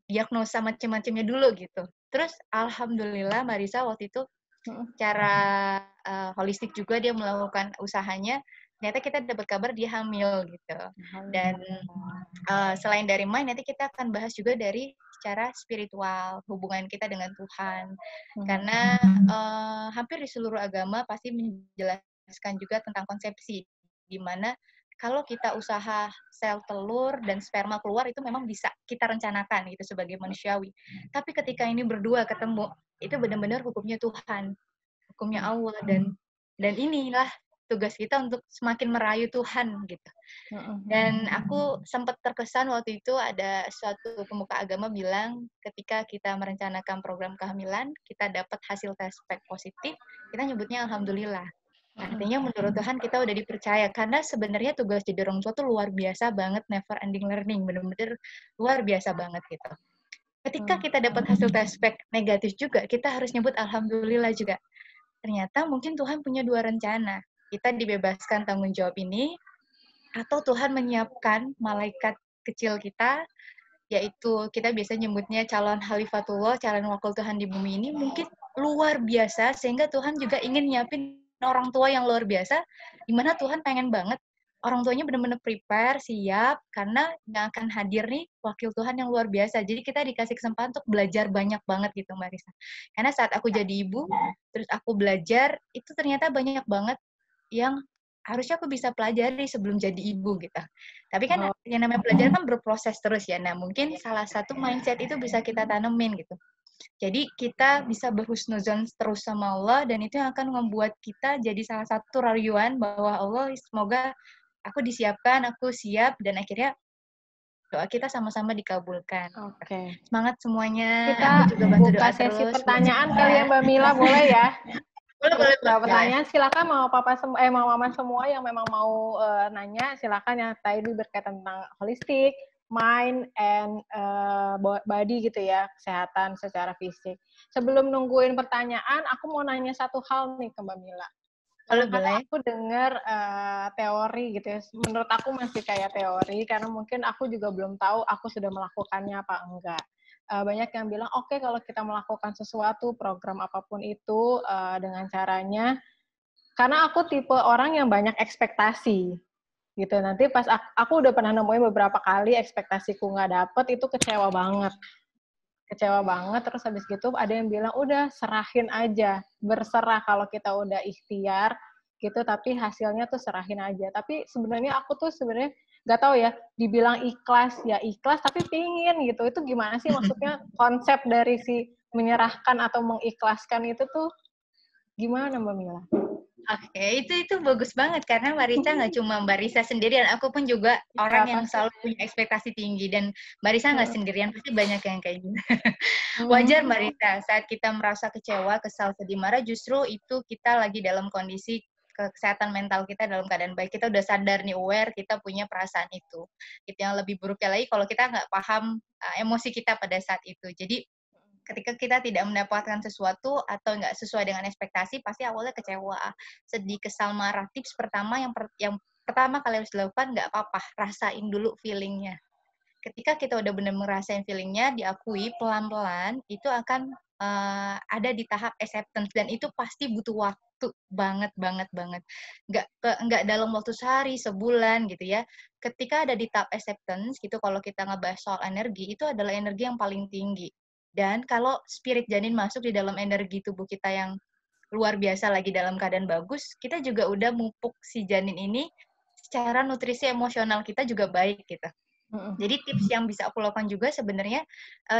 diagnosa macam-macamnya dulu gitu. Terus alhamdulillah Marisa waktu itu cara holistik juga dia melakukan usahanya, ternyata kita dapat kabar dia hamil gitu. Dan selain dari mind, nanti kita akan bahas juga dari secara spiritual, hubungan kita dengan Tuhan. Karena hampir di seluruh agama pasti menjelaskan juga tentang konsepsi, di mana kalau kita usaha sel telur dan sperma keluar itu memang bisa kita rencanakan gitu sebagai manusiawi. Tapi ketika ini berdua ketemu, itu benar-benar hukumnya Tuhan, hukumnya Allah, dan inilah tugas kita untuk semakin merayu Tuhan gitu. Dan aku sempat terkesan waktu itu ada suatu pemuka agama bilang ketika kita merencanakan program kehamilan, kita dapat hasil tes pack positif, kita nyebutnya alhamdulillah. Artinya menurut Tuhan kita udah dipercaya, karena sebenarnya tugas jadi orang tua tuh luar biasa banget, never ending learning, bener-bener luar biasa banget gitu. Ketika kita dapat hasil tes pack negatif juga, kita harus nyebut alhamdulillah juga. Ternyata mungkin Tuhan punya 2 rencana. Kita dibebaskan tanggung jawab ini, atau Tuhan menyiapkan malaikat kecil kita, yaitu kita biasa nyebutnya calon Khalifatullah, calon wakil Tuhan di bumi ini, mungkin luar biasa, sehingga Tuhan juga ingin nyiapin orang tua yang luar biasa, di mana Tuhan pengen banget orang tuanya benar-benar prepare, siap, karena yang akan hadir nih wakil Tuhan yang luar biasa. Jadi kita dikasih kesempatan untuk belajar banyak banget gitu, Mbak Risa. Karena saat aku jadi ibu, terus aku belajar, itu ternyata banyak banget yang harusnya aku bisa pelajari sebelum jadi ibu gitu. Tapi kan yang namanya belajar kan berproses terus ya. Nah, mungkin salah satu mindset itu bisa kita tanemin gitu. Jadi kita bisa berhusnuzon terus sama Allah, dan itu yang akan membuat kita jadi salah satu rayuan bahwa Allah, semoga aku disiapkan, aku siap, dan akhirnya doa kita sama-sama dikabulkan. Oke. Semangat semuanya. Kita aku juga bantu buka doa sesi terus. pertanyaan kali ya Mbak Mila, boleh ya? Boleh. Pertanyaan silakan, mau mama semua yang memang mau nanya, silakan, yang tadi berkaitan tentang holistik, mind and body gitu ya, kesehatan secara fisik. Sebelum nungguin pertanyaan, aku mau nanya satu hal nih ke Mbak Mila. Boleh. Aku dengar teori gitu ya, menurut aku masih kayak teori, karena mungkin aku juga belum tahu aku sudah melakukannya apa enggak. Banyak yang bilang, oke, kalau kita melakukan sesuatu, program apapun itu, dengan caranya, karena aku tipe orang yang banyak ekspektasi, gitu. Nanti pas aku udah pernah nemuin beberapa kali ekspektasiku nggak dapet, itu kecewa banget, terus habis gitu ada yang bilang, udah serahin aja, berserah, kalau kita udah ikhtiar, gitu, tapi hasilnya tuh serahin aja. Tapi sebenarnya aku tuh sebenarnya nggak tahu ya, dibilang ikhlas, ya ikhlas, tapi pingin gitu. Itu gimana sih maksudnya konsep dari si menyerahkan atau mengikhlaskan itu tuh Gimana Mbak Mila? Oke, itu bagus banget karena Mbak Risa nggak cuma Mbak Risa sendirian, aku pun juga orang yang selalu punya ekspektasi tinggi dan Mbak Risa nggak sendirian, pasti banyak yang kayak gitu. Wajar Mbak Risa, saat kita merasa kecewa, kesal, sedih, marah, justru itu kita lagi dalam kondisi kesehatan mental kita dalam keadaan baik. Kita udah sadar nih, aware, kita punya perasaan itu. Itu yang lebih buruknya lagi kalau kita nggak paham emosi kita pada saat itu. Jadi ketika kita tidak mendapatkan sesuatu atau nggak sesuai dengan ekspektasi, pasti awalnya kecewa, sedih, kesal, marah. Tips pertama yang pertama kali harus dilakukan, nggak apa-apa, rasain dulu feelingnya. Ketika kita udah benar ngerasain feelingnya, diakui pelan-pelan, itu akan ada di tahap acceptance, dan itu pasti butuh waktu banget. Nggak dalam waktu sehari, sebulan gitu ya. Ketika ada di tahap acceptance gitu, kalau kita ngebahas soal energi, itu adalah energi yang paling tinggi. Dan kalau spirit janin masuk di dalam energi tubuh kita yang luar biasa lagi dalam keadaan bagus, kita juga udah mupuk si janin ini secara nutrisi emosional kita juga baik gitu. Jadi tips yang bisa aku lakukan juga sebenarnya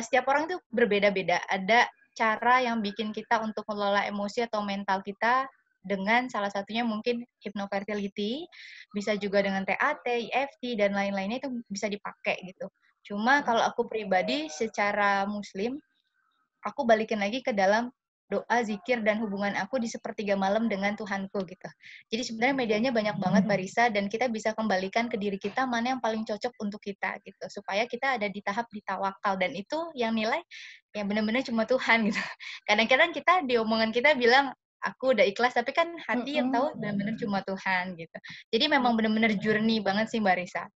setiap orang itu berbeda-beda. Ada cara yang bikin kita untuk mengelola emosi atau mental kita dengan salah satunya mungkin hypnofertility, bisa juga dengan TAT, EFT, dan lain-lainnya itu bisa dipakai gitu. Cuma kalau aku pribadi secara muslim, aku balikin lagi ke dalam doa, zikir, dan hubungan aku di sepertiga malam dengan Tuhanku gitu. Jadi sebenarnya medianya banyak banget Mbak Risa, dan kita bisa kembalikan ke diri kita mana yang paling cocok untuk kita gitu. Supaya kita ada di tahap ditawakal, dan itu yang nilai yang benar-benar cuma Tuhan gitu. Kadang-kadang kita di omongan kita bilang aku udah ikhlas, tapi kan hati yang tahu benar-benar cuma Tuhan gitu. Jadi memang benar-benar journey banget sih Mbak Risa.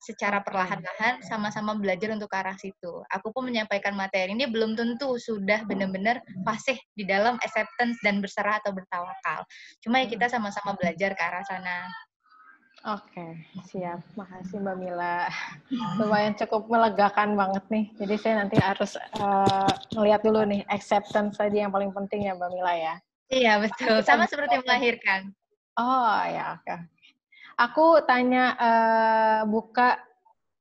Secara perlahan-lahan sama-sama belajar untuk ke arah situ. Aku pun menyampaikan materi ini belum tentu sudah benar-benar fasih di dalam acceptance dan berserah atau bertawakal. Cuma ya kita sama-sama belajar ke arah sana. Oke, siap. Makasih Mbak Mila. Lumayan cukup melegakan banget nih. Jadi saya nanti harus melihat dulu nih, acceptance tadi yang paling penting ya Mbak Mila ya. Iya, betul. Sama seperti melahirkan. Oh ya, oke. Aku tanya buka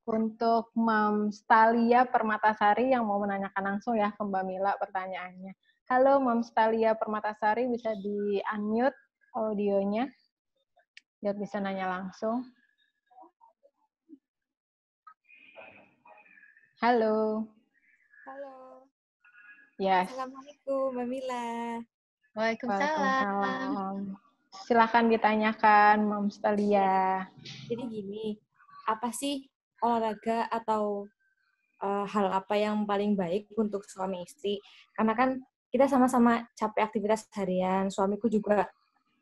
untuk Mam Stalia Permatasari yang mau menanyakan langsung ya ke Mbak Mila pertanyaannya. Halo Mam Stalia Permatasari, bisa di-unmute audionya biar bisa nanya langsung. Halo. Halo. Yes. Assalamualaikum Mbak Mila. Waalaikumsalam. Silakan ditanyakan, Mam Stalia. Jadi gini, apa sih olahraga atau hal apa yang paling baik untuk suami istri? Karena kan kita sama-sama capek aktivitas harian. Suamiku juga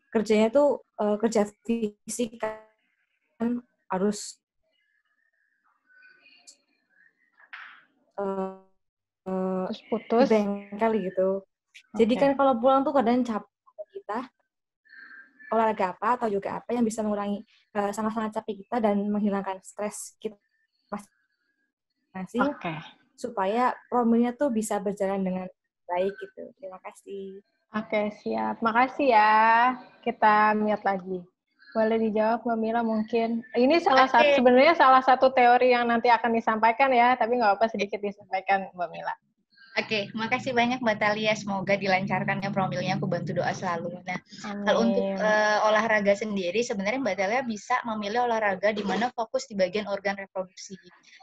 kerjanya tuh kerja fisik, kan harus putus di bengkel gitu. Jadi kan kalau pulang tuh kadang capek kita. Olahraga apa atau yoga apa yang bisa mengurangi sama-sama capek kita dan menghilangkan stres kita masing-masing supaya promilnya tuh bisa berjalan dengan baik gitu. Terima kasih. Oke, siap. Makasih ya. Kita mute lagi. Boleh dijawab Mbak Mila mungkin. Ini sebenarnya salah satu teori yang nanti akan disampaikan ya, tapi nggak apa-apa sedikit disampaikan Mbak Mila. Oke, makasih banyak Mbak Talia. Semoga dilancarkan ya promilnya, aku bantu doa selalu. Nah, kalau untuk olahraga sendiri, sebenarnya Mbak Talia bisa memilih olahraga di mana fokus di bagian organ reproduksi.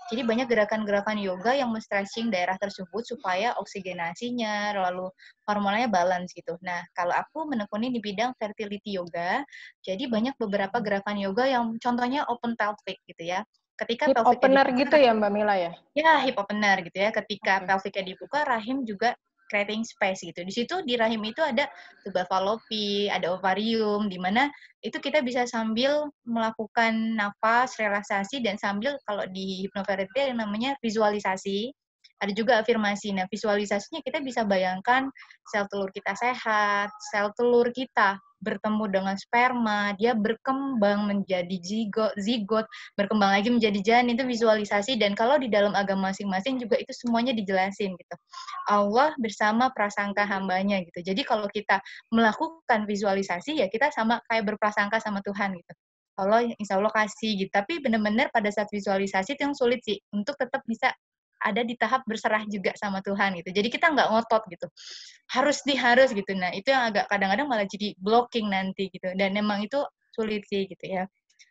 Jadi banyak gerakan-gerakan yoga yang men-stretching daerah tersebut supaya oksigenasinya, lalu hormonalnya balance gitu. Nah, kalau aku menekuni di bidang fertility yoga, jadi banyak beberapa gerakan yoga yang contohnya open pelvic gitu ya. Ketika hip opener gitu ya Mbak Mila ya? Ya, hip opener gitu ya. Ketika pelviknya dibuka, rahim juga creating space gitu. Di situ di rahim itu ada tuba fallopi, ada ovarium, di mana itu kita bisa sambil melakukan nafas, relaksasi, dan sambil kalau di hipnofertility yang namanya visualisasi. Ada juga afirmasi. Nah, visualisasinya kita bisa bayangkan sel telur kita sehat, sel telur kita bertemu dengan sperma, dia berkembang menjadi zigot, berkembang lagi menjadi janin, itu visualisasi. Dan kalau di dalam agama masing-masing juga itu semuanya dijelasin gitu. Allah bersama prasangka hambanya gitu. Jadi kalau kita melakukan visualisasi ya kita sama kayak berprasangka sama Tuhan gitu. Allah insya Allah kasih gitu. Tapi benar-benar pada saat visualisasi itu yang sulit sih untuk tetap bisa ada di tahap berserah juga sama Tuhan gitu. Jadi kita nggak ngotot gitu. Harus gitu. Nah, itu yang agak kadang-kadang malah jadi blocking nanti gitu. Dan memang itu sulit sih gitu ya.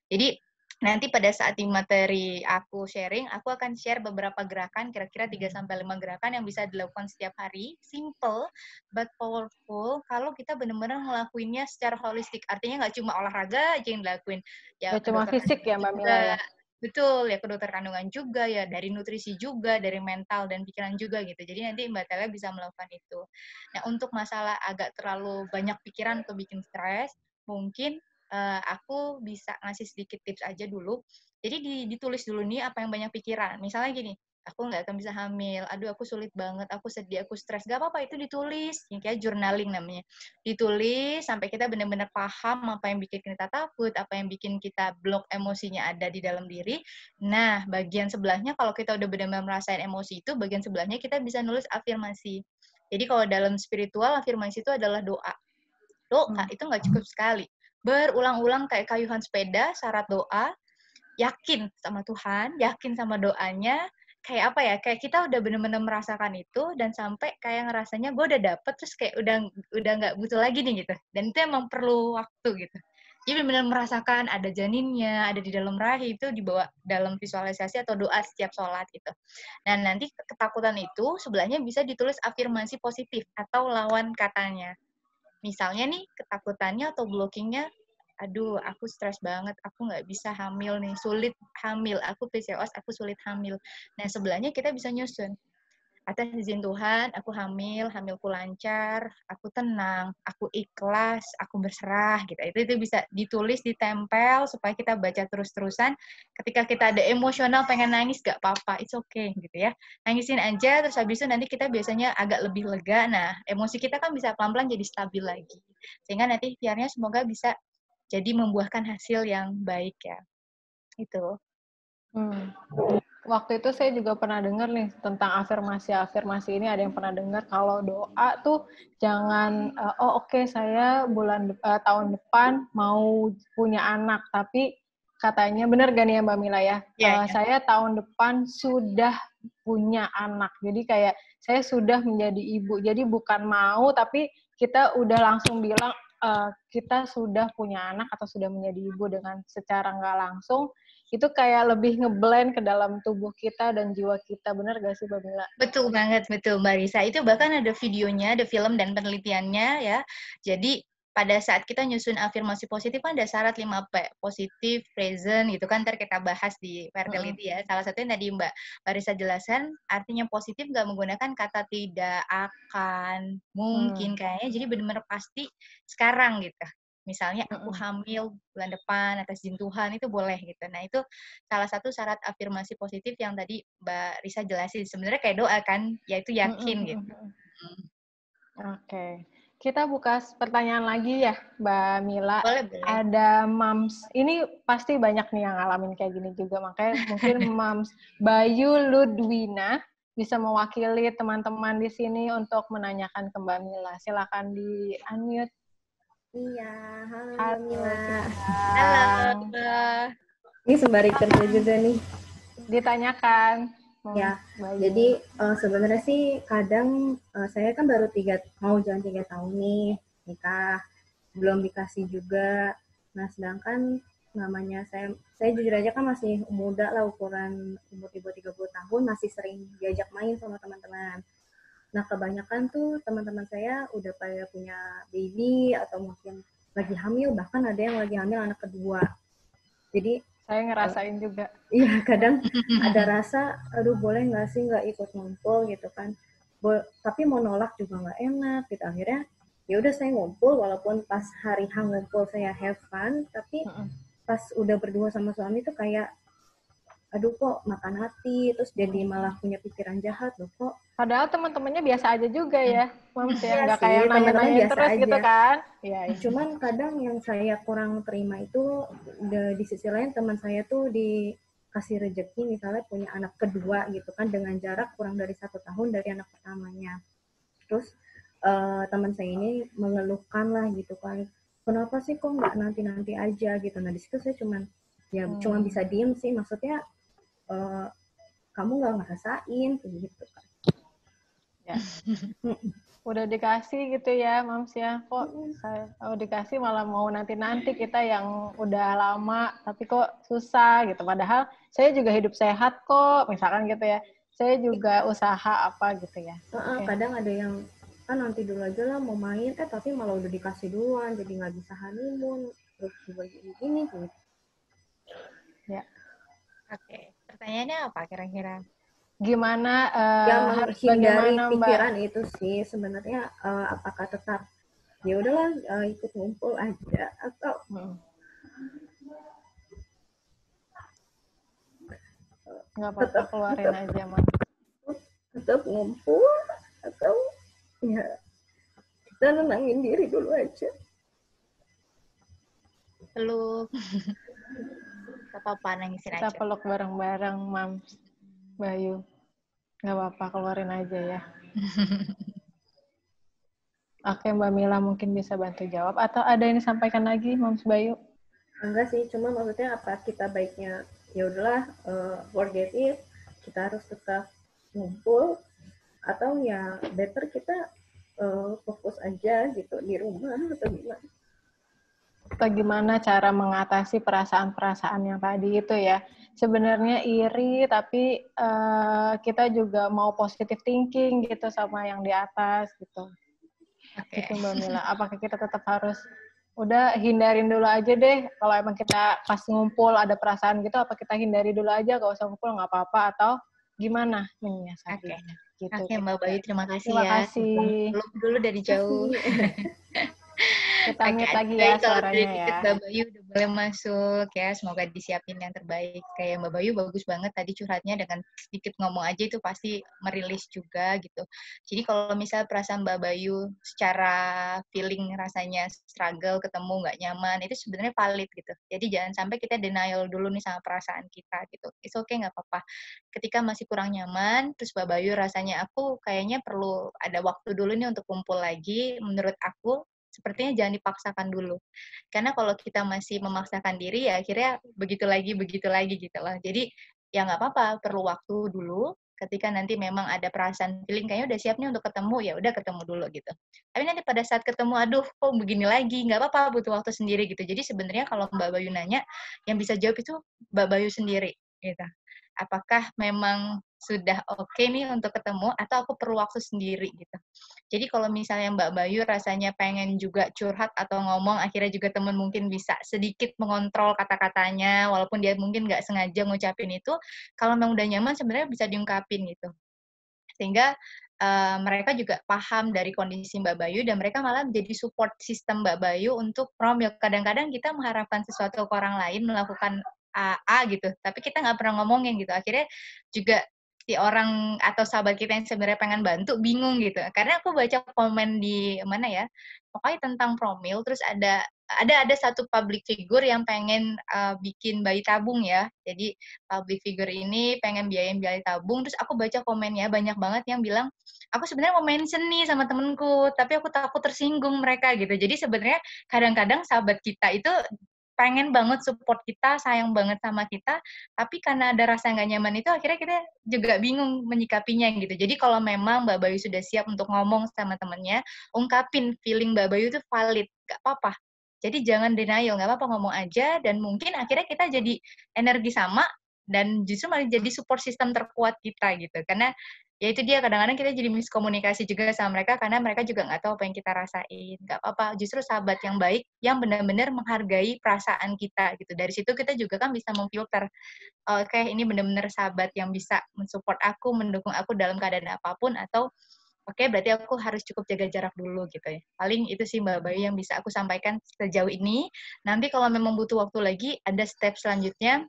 Jadi nanti pada saat di materi aku sharing, aku akan share beberapa gerakan, kira-kira 3-5 gerakan yang bisa dilakukan setiap hari. Simple, but powerful, kalau kita benar-benar ngelakuinnya secara holistik. Artinya nggak cuma olahraga aja yang dilakuin. Ya, cuma fisik ya, Mbak Mila ya? Betul, ya ke dokter kandungan juga, ya dari nutrisi juga, dari mental dan pikiran juga gitu. Jadi nanti Mbak Tela bisa melakukan itu. Nah, untuk masalah agak terlalu banyak pikiran atau bikin stres, mungkin aku bisa ngasih sedikit tips aja dulu. Jadi ditulis dulu nih apa yang banyak pikiran. Misalnya gini, aku nggak akan bisa hamil, aduh aku sulit banget, aku sedih, aku stres. Gak apa-apa, itu ditulis. Yang kayak journaling namanya. Ditulis sampai kita benar-benar paham apa yang bikin kita takut, apa yang bikin kita blok emosinya ada di dalam diri. Nah, bagian sebelahnya kalau kita udah benar-benar merasain emosi itu, bagian sebelahnya kita bisa nulis afirmasi. Jadi kalau dalam spiritual, afirmasi itu adalah doa. Doa itu nggak cukup sekali. Berulang-ulang kayak kayuhan sepeda, syarat doa, yakin sama Tuhan, yakin sama doanya, kayak apa ya, kayak kita udah bener-bener merasakan itu, dan sampai kayak ngerasanya gue udah dapet, terus kayak udah nggak butuh lagi nih gitu. Dan itu emang perlu waktu gitu. Jadi benar-benar merasakan ada janinnya, ada di dalam rahim, itu dibawa dalam visualisasi atau doa setiap sholat gitu. Dan nanti ketakutan itu sebelahnya bisa ditulis afirmasi positif atau lawan katanya. Misalnya nih, ketakutannya atau blockingnya, aduh, aku stres banget, aku nggak bisa hamil nih, sulit hamil, aku PCOS, aku sulit hamil. Nah, sebelahnya kita bisa nyusun. Atas izin Tuhan, aku hamilku lancar, aku tenang, aku ikhlas, aku berserah, gitu. Itu bisa ditulis, ditempel, supaya kita baca terus-terusan. Ketika kita ada emosional, pengen nangis, gak apa-apa, it's okay, gitu ya. Nangisin aja, terus habis itu nanti kita biasanya agak lebih lega. Nah, emosi kita kan bisa pelan-pelan jadi stabil lagi. Sehingga nanti ikhtiarnya semoga bisa jadi membuahkan hasil yang baik ya. Itu. Waktu itu saya juga pernah dengar nih tentang afirmasi ini, ada yang pernah dengar kalau doa tuh jangan oke, saya tahun depan mau punya anak, tapi katanya benar gak nih ya Mbak Mila ya? Saya tahun depan sudah punya anak. Jadi kayak saya sudah menjadi ibu. Jadi bukan mau, tapi kita udah langsung bilang kita sudah punya anak atau sudah menjadi ibu dengan secara nggak langsung. Itu kayak lebih ngeblend ke dalam tubuh kita dan jiwa kita. Benar gak sih, Mbak Mila? Betul banget, betul Mbak Risa. Itu bahkan ada videonya, ada film dan penelitiannya ya. Jadi pada saat kita nyusun afirmasi positif kan ada syarat 5P, positif, present, gitu kan, ntar kita bahas di fertility ya. Salah satunya tadi Mbak Risa jelaskan, artinya positif nggak menggunakan kata tidak, akan, mungkin, kayaknya, jadi benar-benar pasti sekarang gitu. Misalnya aku hamil bulan depan atas izin Tuhan, itu boleh gitu. Nah, itu salah satu syarat afirmasi positif yang tadi Mbak Risa jelasin. Sebenarnya kayak doa kan, yaitu yakin gitu. Oke. Kita buka pertanyaan lagi ya, Mbak Mila. Boleh. Ada Mams. Ini pasti banyak nih yang ngalamin kayak gini juga. Makanya mungkin Mams Bayu Ludwina bisa mewakili teman-teman di sini untuk menanyakan ke Mbak Mila. Silakan di-unmute. Iya, halo Mbak Mila. Halo. Ini sembari kerja juga nih. Ditanyakan. Ya, jadi sebenarnya sih kadang saya kan baru mau jalan 3 tahun nih nikah, belum dikasih juga. Nah, sedangkan namanya saya jujur aja kan masih muda lah, ukuran umur ibu 30 tahun, masih sering diajak main sama teman-teman. Nah, kebanyakan tuh teman-teman saya udah pada punya baby atau mungkin lagi hamil, bahkan ada yang lagi hamil anak kedua. Jadi saya ngerasain juga. Iya, kadang ada rasa, aduh boleh nggak sih nggak ikut ngumpul gitu kan. Tapi mau nolak juga nggak enak gitu. Akhirnya ya udah saya ngumpul, walaupun pas hari ngumpul saya have fun, tapi pas udah berdua sama suami tuh kayak aduh kok makan hati, terus jadi malah punya pikiran jahat loh kok. Padahal teman-temannya biasa aja juga ya, Mams ya, nggak sih, kayak nanya-nanya terus aja. Gitu kan. Ya. Cuman kadang yang saya kurang terima itu di sisi lain teman saya tuh dikasih rezeki misalnya punya anak kedua gitu kan, dengan jarak kurang dari 1 tahun dari anak pertamanya. Terus teman saya ini mengeluhkan lah gitu kan, kenapa sih kok nggak nanti-nanti aja gitu. Nah di situ saya cuma bisa diem sih, maksudnya kamu nggak ngerasain kayak gitu kan. Ya. Udah dikasih gitu ya, Mams ya. Kok dikasih malah mau nanti-nanti kita yang udah lama, tapi kok susah gitu. Padahal saya juga hidup sehat kok, misalkan gitu ya. Saya juga usaha apa gitu ya. Kadang ada yang kan nanti dulu aja lah mau main, tapi malah udah dikasih duluan, jadi nggak bisa honeymoon, terus juga gini gitu. Ya. Oke, pertanyaannya apa kira-kira? Gimana harus menghindari pikiran itu sih sebenarnya, apakah tetap ya udahlah ikut ngumpul aja atau nggak apa-apa keluarin aja Mas. Tetap ngumpul atau ya kita nenangin diri dulu aja. Peluk. Gak apa-apa, nangisin aja. Kita peluk bareng-bareng, Mams. Bayu. Nggak apa-apa, keluarin aja ya. Oke, Mbak Mila mungkin bisa bantu jawab. Atau ada yang disampaikan lagi, Mams Bayu? Enggak sih, cuma maksudnya apa kita baiknya, ya udahlah, forget it, kita harus tetap ngumpul, atau ya better kita fokus aja gitu di rumah atau gimana. Atau gimana cara mengatasi perasaan-perasaan yang tadi itu ya. Sebenarnya iri, tapi kita juga mau positive thinking gitu sama yang di atas gitu. Gitu Mbak Mila. Apakah kita tetap harus, udah hindarin dulu aja deh. Kalau emang kita pas ngumpul ada perasaan gitu, apa kita hindari dulu aja, gak usah ngumpul, gak apa-apa, atau gimana menyiasati? Gitu. Oke, Mbak Bayu, terima kasih terima ya. Kasih. Peluk dulu dari jauh. Kita mute lagi ya suaranya ya. Mbak Bayu udah boleh masuk ya, semoga disiapin yang terbaik. Kayak Mbak Bayu bagus banget tadi curhatnya, dengan sedikit ngomong aja itu pasti merilis juga gitu. Jadi kalau misal perasaan Mbak Bayu secara feeling rasanya struggle, ketemu nggak nyaman, itu sebenarnya valid gitu. Jadi jangan sampai kita denial dulu nih sama perasaan kita gitu. It's okay, nggak apa-apa. Ketika masih kurang nyaman, terus Mbak Bayu rasanya aku kayaknya perlu ada waktu dulu nih untuk kumpul lagi, menurut aku sepertinya jangan dipaksakan dulu. Karena kalau kita masih memaksakan diri, ya akhirnya begitu lagi gitu loh. Jadi, ya nggak apa-apa, perlu waktu dulu. Ketika nanti memang ada perasaan feeling, kayaknya udah siap nih untuk ketemu, ya udah ketemu dulu gitu. Tapi nanti pada saat ketemu, aduh, kok begini lagi, nggak apa-apa, butuh waktu sendiri gitu. Jadi sebenarnya kalau Mbak Bayu nanya, yang bisa jawab itu Mbak Bayu sendiri gitu. Apakah memang sudah oke nih untuk ketemu, atau aku perlu waktu sendiri gitu. Jadi kalau misalnya Mbak Bayu rasanya pengen juga curhat atau ngomong, akhirnya juga teman mungkin bisa sedikit mengontrol kata-katanya, walaupun dia mungkin nggak sengaja ngucapin itu, kalau memang udah nyaman sebenarnya bisa diungkapin gitu. Sehingga mereka juga paham dari kondisi Mbak Bayu, dan mereka malah menjadi support system Mbak Bayu untuk promil. Kadang-kadang kita mengharapkan sesuatu ke orang lain, melakukan A gitu, tapi kita nggak pernah ngomongin gitu. Akhirnya juga si orang atau sahabat kita yang sebenarnya pengen bantu bingung gitu. Karena aku baca komen di mana ya, pokoknya tentang promil, terus ada satu public figure yang pengen bikin bayi tabung ya. Jadi public figure ini pengen biayain bayi tabung, terus aku baca komennya banyak banget yang bilang, aku sebenarnya mau mention nih sama temenku, tapi aku takut tersinggung mereka gitu. Jadi sebenarnya kadang-kadang sahabat kita itu pengen banget support kita, sayang banget sama kita, tapi karena ada rasa nggak nyaman itu, akhirnya kita juga bingung menyikapinya gitu. Jadi kalau memang Mbak Bayu sudah siap untuk ngomong sama temennya, ungkapin feeling Mbak Bayu itu valid, nggak apa-apa. Jadi jangan denial, nggak apa-apa, ngomong aja, dan mungkin akhirnya kita jadi energi sama, dan justru malah jadi support system terkuat kita gitu. Karena ya itu dia, kadang-kadang kita jadi miskomunikasi juga sama mereka, karena mereka juga nggak tahu apa yang kita rasain. Nggak apa-apa, justru sahabat yang baik, yang benar-benar menghargai perasaan kita gitu. Dari situ kita juga kan bisa memfilter, oke, ini benar-benar sahabat yang bisa mensupport aku, mendukung aku dalam keadaan apapun, atau oke, berarti aku harus cukup jaga jarak dulu gitu ya. Paling itu sih Mbak Bayu yang bisa aku sampaikan sejauh ini. Nanti kalau memang butuh waktu lagi, ada step selanjutnya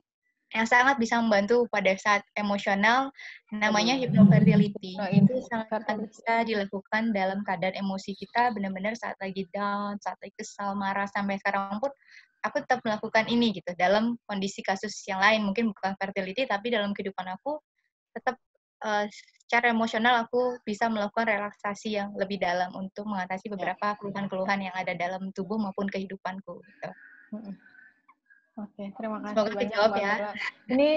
yang sangat bisa membantu pada saat emosional, namanya hypnofertility. Itu sangat bisa dilakukan dalam keadaan emosi kita benar-benar saat lagi down, saat lagi kesal, marah. Sampai sekarang pun aku tetap melakukan ini gitu dalam kondisi kasus yang lain, mungkin bukan fertility, tapi dalam kehidupan aku tetap secara emosional aku bisa melakukan relaksasi yang lebih dalam untuk mengatasi beberapa keluhan-keluhan yang ada dalam tubuh maupun kehidupanku gitu. Oke, terima kasih Semoga banyak kejawab Mbak ya. Mila. Ini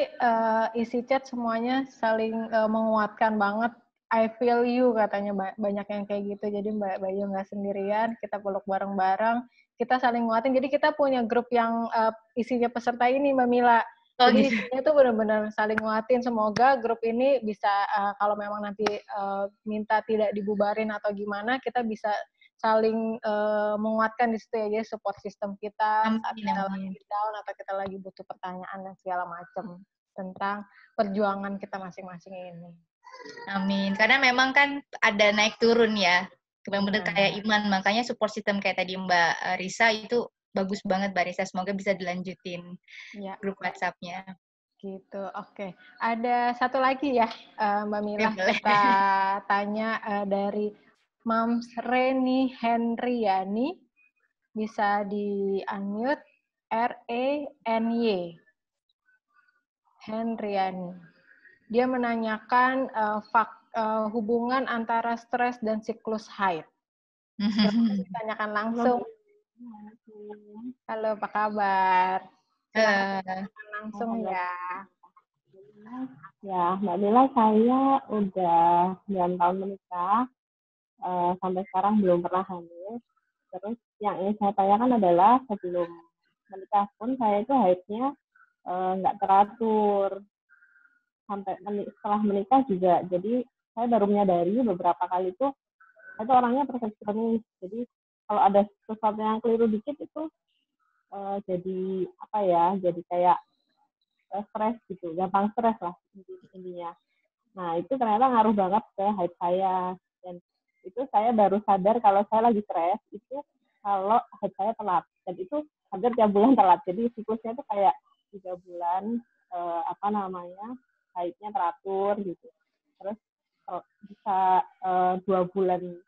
isi chat semuanya saling menguatkan banget. I feel you katanya banyak yang kayak gitu. Jadi Mbak Bayu nggak sendirian, kita peluk bareng-bareng, kita saling nguatin. Jadi kita punya grup yang isinya peserta ini Mbak Mila. Oh, Jadi gitu. isinya tuh benar-benar saling nguatin. Semoga grup ini bisa kalau memang nanti minta tidak dibubarin atau gimana, kita bisa saling menguatkan di situ ya, jadi support system kita saat kita lagi down atau kita lagi butuh pertanyaan dan segala macam tentang perjuangan kita masing-masing ini. Amin. Karena memang kan ada naik turun ya, benar-benar kayak iman. Makanya support system kayak tadi Mbak Risa itu bagus banget Mbak Risa. Semoga bisa dilanjutin grup WhatsApp-nya. Gitu, oke. Ada satu lagi ya Mbak Mila, kita tanya dari Mams Reni Henryani, bisa di-unmute, R-E-N-Y, Henryani. Dia menanyakan hubungan antara stres dan siklus haid. Silahkan ditanyakan langsung. Halo, apa kabar? Silahkan langsung ya. Ya, Mbak Mila, saya udah 9 tahun menikah. Sampai sekarang belum pernah hamil. Terus yang ingin saya tanyakan adalah sebelum menikah pun saya itu haidnya nggak teratur. Sampai setelah menikah juga. Jadi saya baru menyadari beberapa kali itu saya itu orangnya perfeksionis. Jadi kalau ada sesuatu yang keliru dikit itu jadi apa ya? Jadi kayak stres gitu, gampang stres lah intinya. Nah itu ternyata ngaruh banget ke haid saya. Dan itu saya baru sadar kalau saya lagi stres itu kalau haid saya telat, dan itu hampir tiap bulan telat. Jadi siklusnya itu kayak 3 bulan haidnya teratur gitu. Terus bisa 2 bulan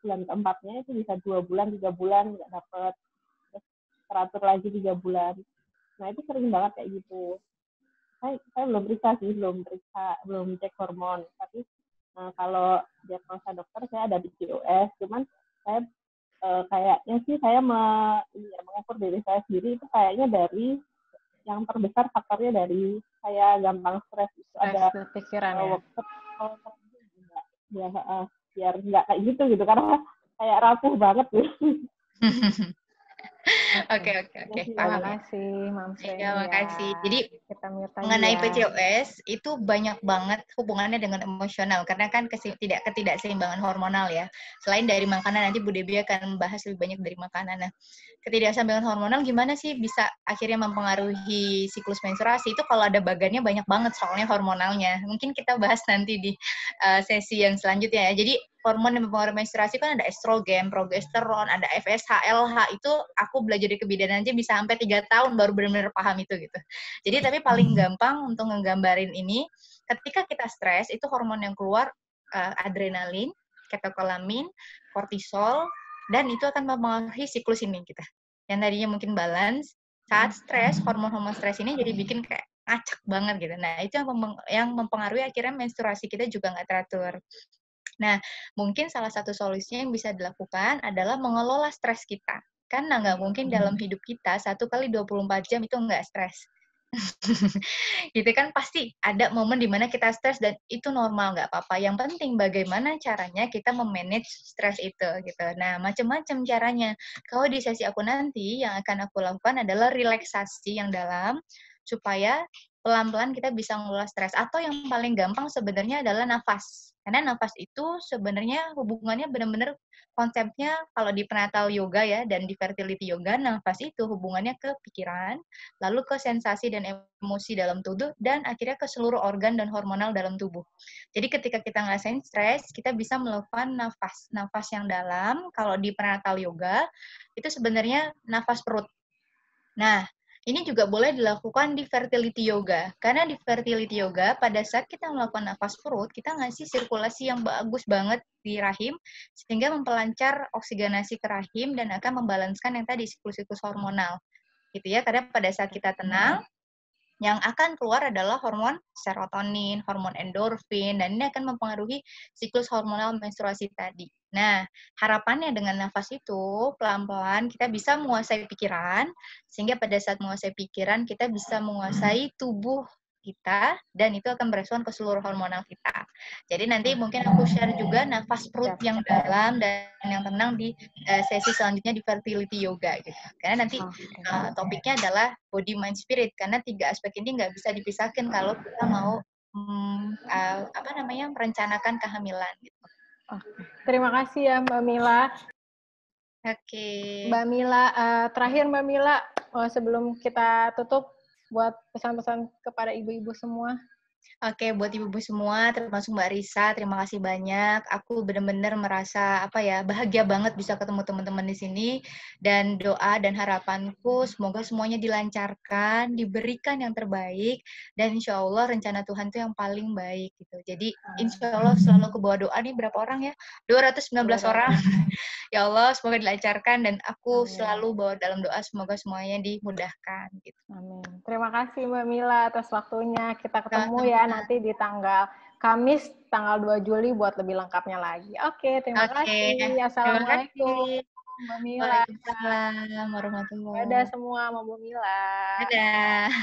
bulan keempatnya itu bisa 2 bulan 3 bulan nggak dapet, terus teratur lagi 3 bulan. Nah itu sering banget kayak gitu. Saya belum periksa sih, belum cek hormon, tapi kalau diagnosa dokter saya ada PCOS, cuman saya kayaknya sih saya mengukur diri saya sendiri itu kayaknya dari yang terbesar faktornya dari saya gampang stres itu ada pikiran ya. Biar nggak kayak gitu karena kayak rapuh banget gitu. Oke. Terima kasih, Mams Reni. Terima kasih. Jadi mengenai PCOS itu banyak banget hubungannya dengan emosional karena kan ketidakseimbangan hormonal ya. Selain dari makanan, nanti Bu Debbie akan membahas lebih banyak dari makanan. Nah, ketidakseimbangan hormonal gimana sih bisa akhirnya mempengaruhi siklus menstruasi? Itu kalau ada bagannya banyak banget soalnya hormonalnya. Mungkin kita bahas nanti di sesi yang selanjutnya ya. Jadi hormon yang mempengaruhi menstruasi kan ada estrogen, progesteron, ada FSH, LH. Itu aku belajar di kebidanan aja bisa sampai 3 tahun baru benar-benar paham itu gitu. Jadi tapi paling gampang untuk ngegambarin ini, ketika kita stres itu hormon yang keluar adrenalin, katekolamin, kortisol, dan itu akan mempengaruhi siklus ini kita. Yang tadinya mungkin balance, saat stres, hormon-hormon stres ini jadi bikin kayak ngacak banget gitu. Nah itu yang mempengaruhi akhirnya menstruasi kita juga nggak teratur. Nah, mungkin salah satu solusinya yang bisa dilakukan adalah mengelola stres kita. Karena nggak mungkin dalam hidup kita 1 kali 24 jam itu nggak stres. Gitu kan pasti ada momen di mana kita stres dan itu normal, nggak apa-apa. Yang penting bagaimana caranya kita memanage stres itu gitu. Nah, macam-macam caranya. Kalau di sesi aku nanti yang akan aku lakukan adalah relaksasi yang dalam supaya pelan-pelan kita bisa mengelola stres. Atau yang paling gampang sebenarnya adalah nafas. Karena nafas itu sebenarnya hubungannya benar-benar konsepnya kalau di prenatal yoga ya dan di fertility yoga, nafas itu hubungannya ke pikiran, lalu ke sensasi dan emosi dalam tubuh, dan akhirnya ke seluruh organ dan hormonal dalam tubuh. Jadi ketika kita ngerasain stres, kita bisa melakukan nafas yang dalam. Kalau di prenatal yoga, itu sebenarnya nafas perut. Nah, ini juga boleh dilakukan di fertility yoga. Karena di fertility yoga, pada saat kita melakukan nafas perut, kita ngasih sirkulasi yang bagus banget di rahim, sehingga memperlancar oksigenasi ke rahim dan akan membalanskan yang tadi siklus-siklus hormonal. Gitu ya, karena pada saat kita tenang, yang akan keluar adalah hormon serotonin, hormon endorfin, dan ini akan mempengaruhi siklus hormonal menstruasi tadi. Nah, harapannya dengan nafas itu, pelan-pelan kita bisa menguasai pikiran, sehingga pada saat menguasai pikiran, kita bisa menguasai tubuh kita, dan itu akan berespon ke seluruh hormonal kita. Jadi nanti mungkin aku share juga nafas perut yang dalam dan yang tenang di sesi selanjutnya di fertility yoga gitu. Karena nanti topiknya adalah body, mind, spirit. Karena 3 aspek ini nggak bisa dipisahkan kalau kita mau merencanakan kehamilan gitu. Terima kasih ya Mbak Mila. Oke. Mbak Mila, terakhir Mbak Mila, sebelum kita tutup, buat pesan-pesan kepada ibu-ibu semua. Oke, buat ibu-ibu semua, termasuk Mbak Risa, terima kasih banyak. Aku benar-benar merasa bahagia banget bisa ketemu teman-teman di sini. Dan doa dan harapanku semoga semuanya dilancarkan, diberikan yang terbaik, dan insya Allah rencana Tuhan itu yang paling baik gitu. Jadi insya Allah selalu kebawa doa nih berapa orang ya? 219 orang. Ya Allah, semoga dilancarkan dan aku selalu bawa dalam doa semoga semuanya dimudahkan gitu. Amin. Terima kasih Mbak Mila atas waktunya. Kita ketemu ya nanti di tanggal Kamis tanggal 2 Juli buat lebih lengkapnya lagi. Oke, terima kasih. Assalamualaikum Mbak Mila. Waalaikumsalam warahmatullahi wabarakatuh. Dadah semua Mbak Mila. Dadah.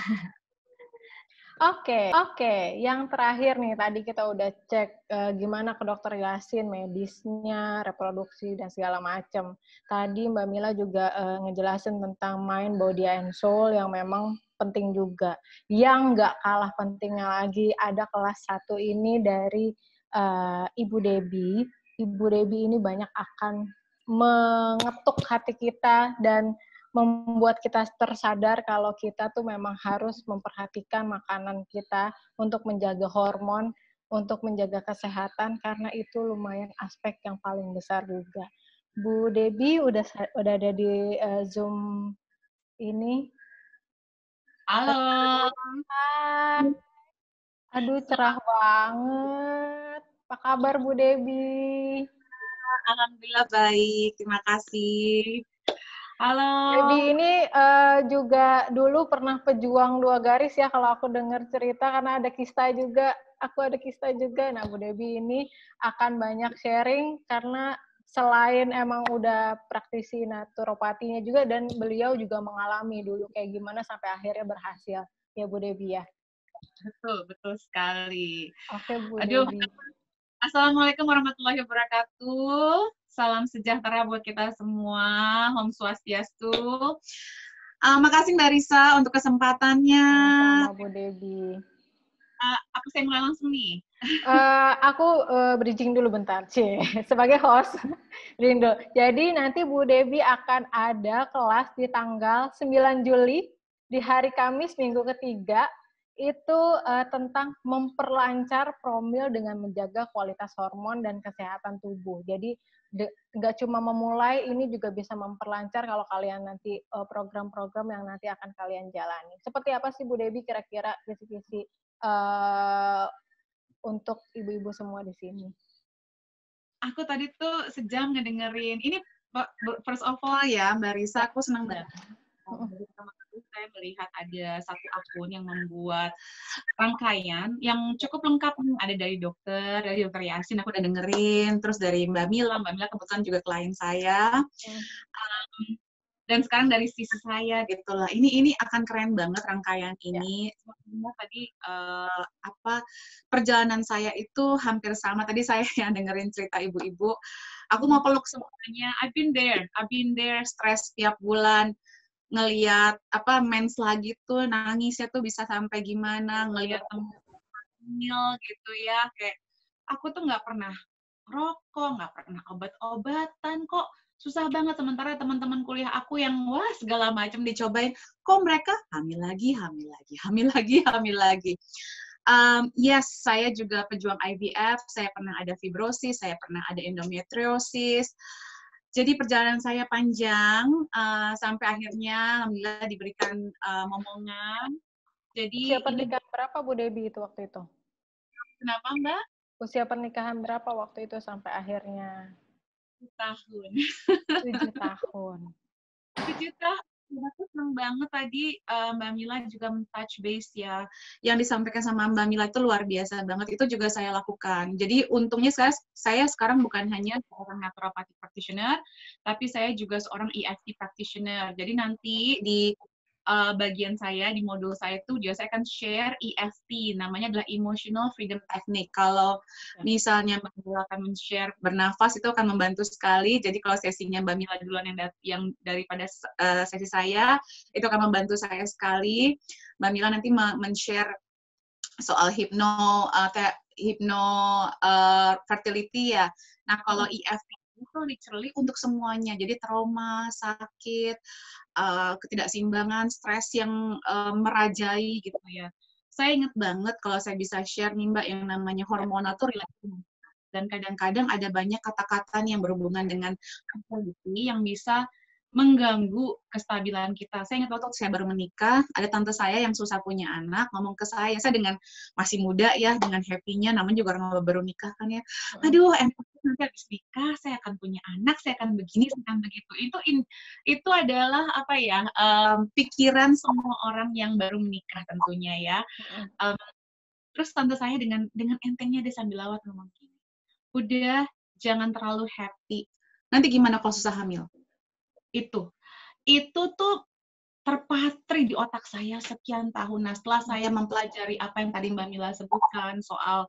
Oke. Yang terakhir nih, tadi kita udah cek gimana ke dokter Yasin, medisnya, reproduksi, dan segala macam. Tadi Mbak Mila juga ngejelasin tentang mind, body, and soul yang memang penting juga. Yang nggak kalah pentingnya lagi, ada kelas 1 ini dari Ibu Debbie. Ibu Debbie ini banyak akan mengetuk hati kita dan membuat kita tersadar kalau kita tuh memang harus memperhatikan makanan kita untuk menjaga hormon, untuk menjaga kesehatan, karena itu lumayan aspek yang paling besar juga. Bu Debbie udah ada di Zoom ini. Halo. Aduh, cerah banget. Apa kabar Bu Debbie? Alhamdulillah baik, terima kasih. Halo. Debbie ini juga dulu pernah pejuang 2 garis ya kalau aku dengar cerita, karena ada Kista juga. Aku ada Kista juga. Nah, Bu Debbie ini akan banyak sharing karena selain emang udah praktisi naturopatinya juga, dan beliau juga mengalami dulu kayak gimana sampai akhirnya berhasil. Ya Bu Debbie ya. Betul sekali. Oke Bu Debbie. Assalamualaikum warahmatullahi wabarakatuh. Salam sejahtera buat kita semua. Om Swastiastu. Makasih Mbak Risa untuk kesempatannya. Sama Bu Debbie. Aku saya mulai langsung nih. Aku bridging dulu bentar, sebagai host. Jadi nanti Bu Debbie akan ada kelas di tanggal 9 Juli, di hari Kamis, minggu ketiga, itu tentang memperlancar promil dengan menjaga kualitas hormon dan kesehatan tubuh. Jadi nggak cuma memulai, ini juga bisa memperlancar kalau kalian nanti program-program yang nanti akan kalian jalani. Seperti apa sih Bu Debbie kira-kira kisi-kisi untuk ibu-ibu semua di sini? Aku tadi tuh sejam ngedengerin. Ini first of all ya Mbak Risa, aku senang banget. Pertama kali saya melihat ada satu akun yang membuat rangkaian yang cukup lengkap. Ada dari dokter Yasin, aku udah dengerin. Terus dari Mbak Mila kebetulan juga klien saya. Dan sekarang dari sisi saya gitu lah. Ini akan keren banget rangkaian ini. Sebenarnya tadi perjalanan saya itu hampir sama. Tadi saya yang dengerin cerita ibu-ibu. Aku mau peluk semuanya. I've been there, stres tiap bulan. Ngelihat mens lagi tuh nangisnya tuh bisa sampai gimana, ngelihat temen gitu ya, kayak aku tuh nggak pernah rokok, nggak pernah obat-obatan, kok susah banget. Sementara teman-teman kuliah aku yang wah segala macam dicobain, kok mereka hamil lagi. Yes, saya juga pejuang IVF, saya pernah ada fibrosis, saya pernah ada endometriosis. Jadi perjalanan saya panjang, sampai akhirnya alhamdulillah diberikan momongan. Jadi usia pernikahan berapa Bu Debbie itu waktu itu? Kenapa Mbak? Usia pernikahan berapa waktu itu sampai akhirnya? 7 tahun. 7 tahun. 7 tahun. Aku senang banget tadi Mbak Mila juga touch base ya. Yang disampaikan sama Mbak Mila itu luar biasa banget. Itu juga saya lakukan. Jadi untungnya saya sekarang bukan hanya seorang naturopathic practitioner, tapi saya juga seorang EFT practitioner. Jadi nanti di bagian saya, di modul saya itu juga saya akan share EFT, namanya adalah Emotional Freedom Technique. Kalau misalnya Mbak Mila akan men-share bernafas, itu akan membantu sekali. Jadi kalau sesinya Mbak Mila duluan yang daripada sesi saya, itu akan membantu saya sekali. Mbak Mila nanti men-share soal fertility ya. Nah, kalau EFT itu literally untuk semuanya. Jadi trauma, sakit, ketidakseimbangan, stres yang merajai gitu ya. Saya ingat banget kalau saya bisa share nih Mbak yang namanya hormonal tuh related. Dan kadang-kadang ada banyak kata-kata yang berhubungan dengan fertility yang bisa mengganggu kestabilan kita. Saya ingat waktu saya baru menikah, ada tante saya yang susah punya anak, ngomong ke saya dengan masih muda ya, dengan happy-nya, namanya juga orang baru nikah kan ya, aduh, nanti habis nikah, saya akan punya anak, saya akan begini, saya akan begitu. Itu adalah apa ya, pikiran semua orang yang baru menikah tentunya ya. Terus tante saya dengan entengnya dia sambil lawat ngomong gini, udah, jangan terlalu happy. Nanti gimana kalau susah hamil? Itu tuh terpatri di otak saya sekian tahun. Nah, setelah saya mempelajari apa yang tadi Mbak Mila sebutkan soal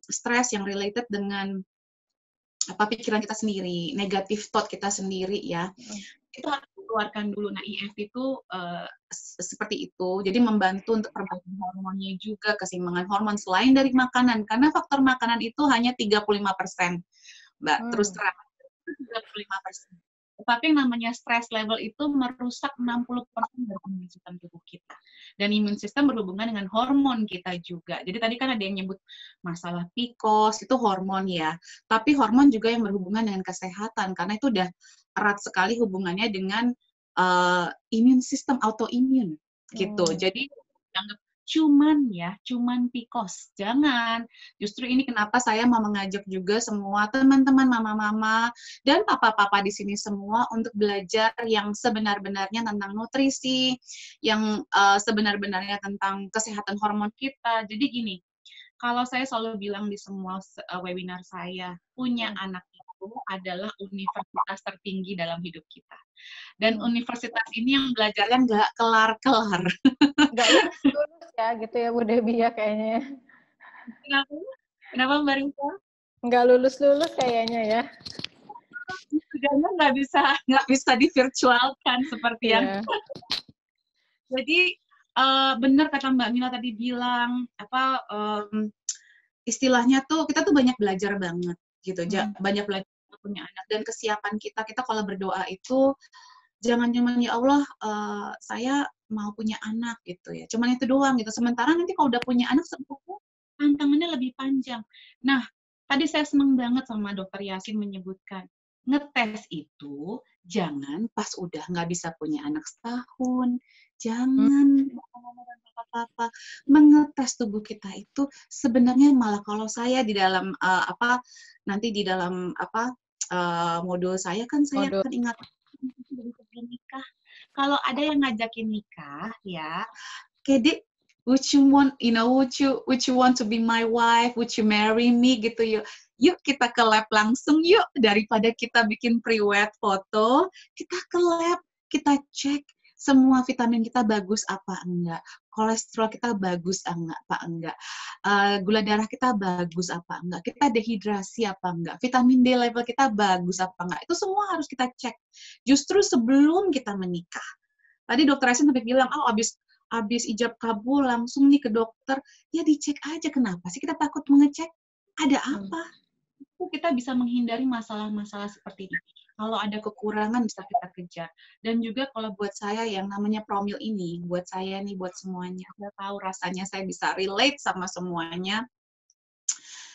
stres yang related dengan pikiran kita sendiri, negatif thought kita sendiri ya, itu harus dikeluarkan dulu. Nah, EFT itu seperti itu. Jadi membantu untuk perbaikan hormonnya juga, keseimbangan hormon selain dari makanan, karena faktor makanan itu hanya 35%, Mbak. Terus terang 35%. Tetapi yang namanya stress level itu merusak 60% dari imun sistem tubuh kita. Dan imun sistem berhubungan dengan hormon kita juga. Jadi tadi kan ada yang nyebut masalah PCOS, itu hormon ya. Tapi hormon juga yang berhubungan dengan kesehatan, karena itu udah erat sekali hubungannya dengan imun sistem, autoimun gitu. Jadi anggap cuman PCOS. Jangan. Justru ini kenapa saya mau mengajak juga semua teman-teman mama-mama dan papa-papa di sini semua untuk belajar yang sebenar-benarnya tentang nutrisi, yang sebenar-benarnya tentang kesehatan hormon kita. Jadi gini, kalau saya selalu bilang di semua webinar saya, punya anak itu adalah universitas tertinggi dalam hidup kita. Dan universitas ini yang belajarnya nggak kelar-kelar. Nggak lulus ya gitu ya Bu Debbie ya kayaknya. Kenapa Mbak Rita? Nggak lulus kayaknya ya. Setidaknya nggak bisa divirtualkan seperti yang. Jadi benar kata Mbak Mila tadi bilang istilahnya tuh kita tuh banyak belajar banget gitu, banyak belajar punya anak dan kesiapan kita kalau berdoa itu jangan cuman ya Allah saya mau punya anak gitu ya, cuman itu doang gitu. Sementara nanti kalau udah punya anak tantangannya lebih panjang. Nah, tadi saya seneng banget sama Dokter Yasin menyebutkan ngetes itu jangan pas udah nggak bisa punya anak setahun, jangan apa-apa. Mengetes tubuh kita itu sebenarnya malah kalau saya di dalam nanti di dalam modul saya kan saya akan ingat sebelum nikah. Kalau ada yang ngajakin nikah ya, Kede, would you want to be my wife? Would you marry me gitu yuk kita ke lab langsung yuk, daripada kita bikin pre-wed foto, kita ke lab, kita cek semua vitamin kita bagus apa enggak, kolesterol kita bagus apa enggak, gula darah kita bagus apa enggak, kita dehidrasi apa enggak, vitamin D level kita bagus apa enggak, itu semua harus kita cek justru sebelum kita menikah. Tadi Dokter Yasin sampai bilang, abis ijab kabul langsung nih ke dokter, ya dicek aja, kenapa sih kita takut mengecek, ada apa? Kita bisa menghindari masalah-masalah seperti ini. Kalau ada kekurangan bisa kita kejar. Dan juga kalau buat saya yang namanya promil ini, buat saya nih, buat semuanya, saya tahu rasanya saya bisa relate sama semuanya.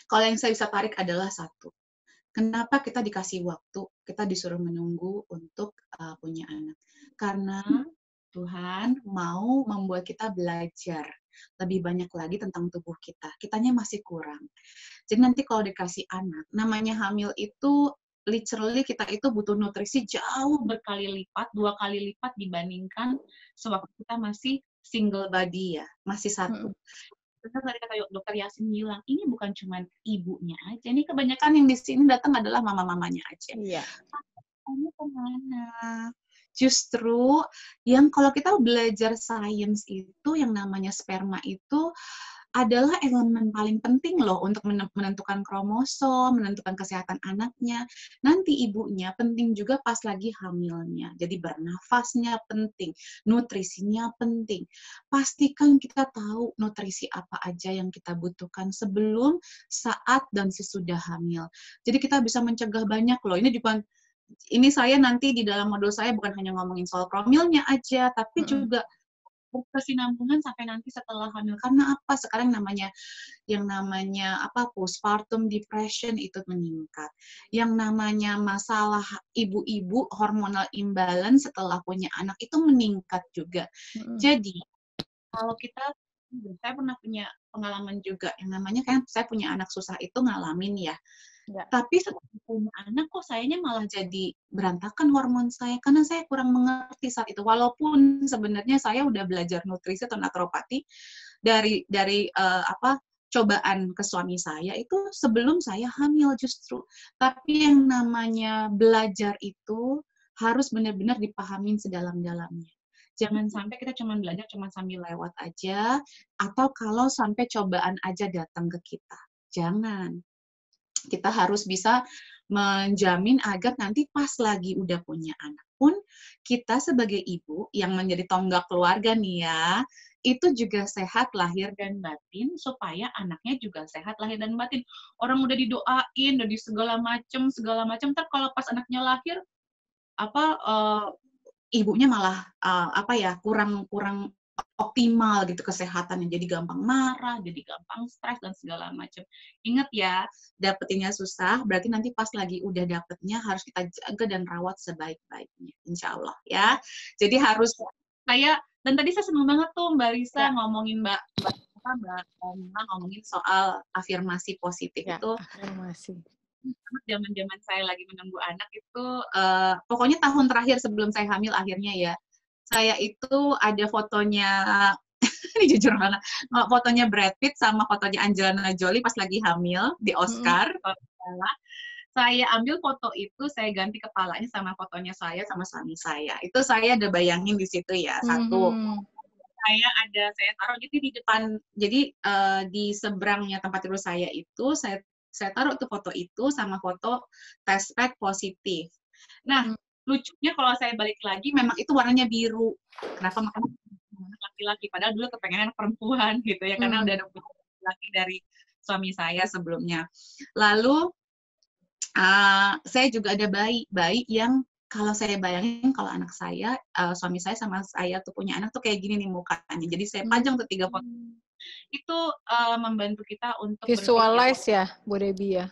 Kalau yang saya bisa tarik adalah satu. Kenapa kita dikasih waktu, kita disuruh menunggu untuk punya anak? Karena Tuhan mau membuat kita belajar lebih banyak lagi tentang tubuh kita. Kitanya masih kurang. Jadi nanti kalau dikasih anak, namanya hamil itu literally kita itu butuh nutrisi jauh berkali lipat, 2 kali lipat dibandingkan sewaktu kita masih single body ya, masih satu. Benar tadi kata Dokter Yasin bilang, ini bukan cuma ibunya aja, ini kebanyakan yang di sini datang adalah mama-mamanya aja. Iya. Kamu kemana? Justru yang kalau kita belajar sains itu, yang namanya sperma itu adalah elemen paling penting loh untuk menentukan kromosom, menentukan kesehatan anaknya. Nanti ibunya penting juga pas lagi hamilnya. Jadi bernafasnya penting, nutrisinya penting. Pastikan kita tahu nutrisi apa aja yang kita butuhkan sebelum, saat, dan sesudah hamil. Jadi kita bisa mencegah banyak loh. Ini saya nanti di dalam modul saya bukan hanya ngomongin soal promilnya aja, tapi juga berkesinambungan sampai nanti setelah hamil. Karena apa? Sekarang yang namanya postpartum depression itu meningkat. Yang namanya masalah ibu-ibu hormonal imbalance setelah punya anak itu meningkat juga. Jadi kalau saya pernah punya pengalaman juga yang namanya kan saya punya anak susah itu ngalamin ya. Tapi setelah punya anak kok sayanya malah jadi berantakan hormon saya karena saya kurang mengerti saat itu. Walaupun sebenarnya saya udah belajar nutrisi atau naturopati dari cobaan ke suami saya itu sebelum saya hamil justru. Tapi yang namanya belajar itu harus benar-benar dipahamin sedalam-dalamnya. Jangan sampai kita cuma belajar cuma sambil lewat aja atau kalau sampai cobaan aja datang ke kita. Jangan. Kita harus bisa menjamin agar nanti pas lagi udah punya anak pun, kita sebagai ibu yang menjadi tonggak keluarga nih ya, itu juga sehat lahir dan batin, supaya anaknya juga sehat lahir dan batin. Orang udah didoain, udah di segala macam, ntar kalau pas anaknya lahir, ibunya malah kurang optimal gitu kesehatannya, jadi gampang marah, jadi gampang stres dan segala macam. Ingat ya, dapetinnya susah, berarti nanti pas lagi udah dapetnya harus kita jaga dan rawat sebaik-baiknya, insya Allah ya. Jadi harus dan tadi saya senang banget tuh Mbak Risa ngomongin Mbak ngomongin soal afirmasi positif itu. Afirmasi. Zaman-zaman saya lagi menunggu anak itu, pokoknya tahun terakhir sebelum saya hamil akhirnya ya, saya itu ada fotonya, ini jujur banget, fotonya Brad Pitt sama fotonya Angelina Jolie pas lagi hamil di Oscar, kalau salah. Saya ambil foto itu, saya ganti kepalanya sama fotonya saya sama suami saya. Itu saya ada bayangin di situ ya, satu. Saya taruh jadi di depan, jadi di seberangnya tempat tidur saya itu, saya taruh tuh foto itu sama foto test pack positif. Nah, lucunya kalau saya balik lagi, memang itu warnanya biru. Kenapa? Makanya laki-laki, padahal dulu kepengen anak perempuan gitu ya, karena udah ada laki dari suami saya sebelumnya. Lalu saya juga ada bayi yang kalau saya bayangin kalau anak saya, suami saya sama saya tuh punya anak tuh kayak gini nih mukanya. Jadi saya pajang tuh 3 foto. Itu membantu kita untuk visualize ya, Bu Debbie ya.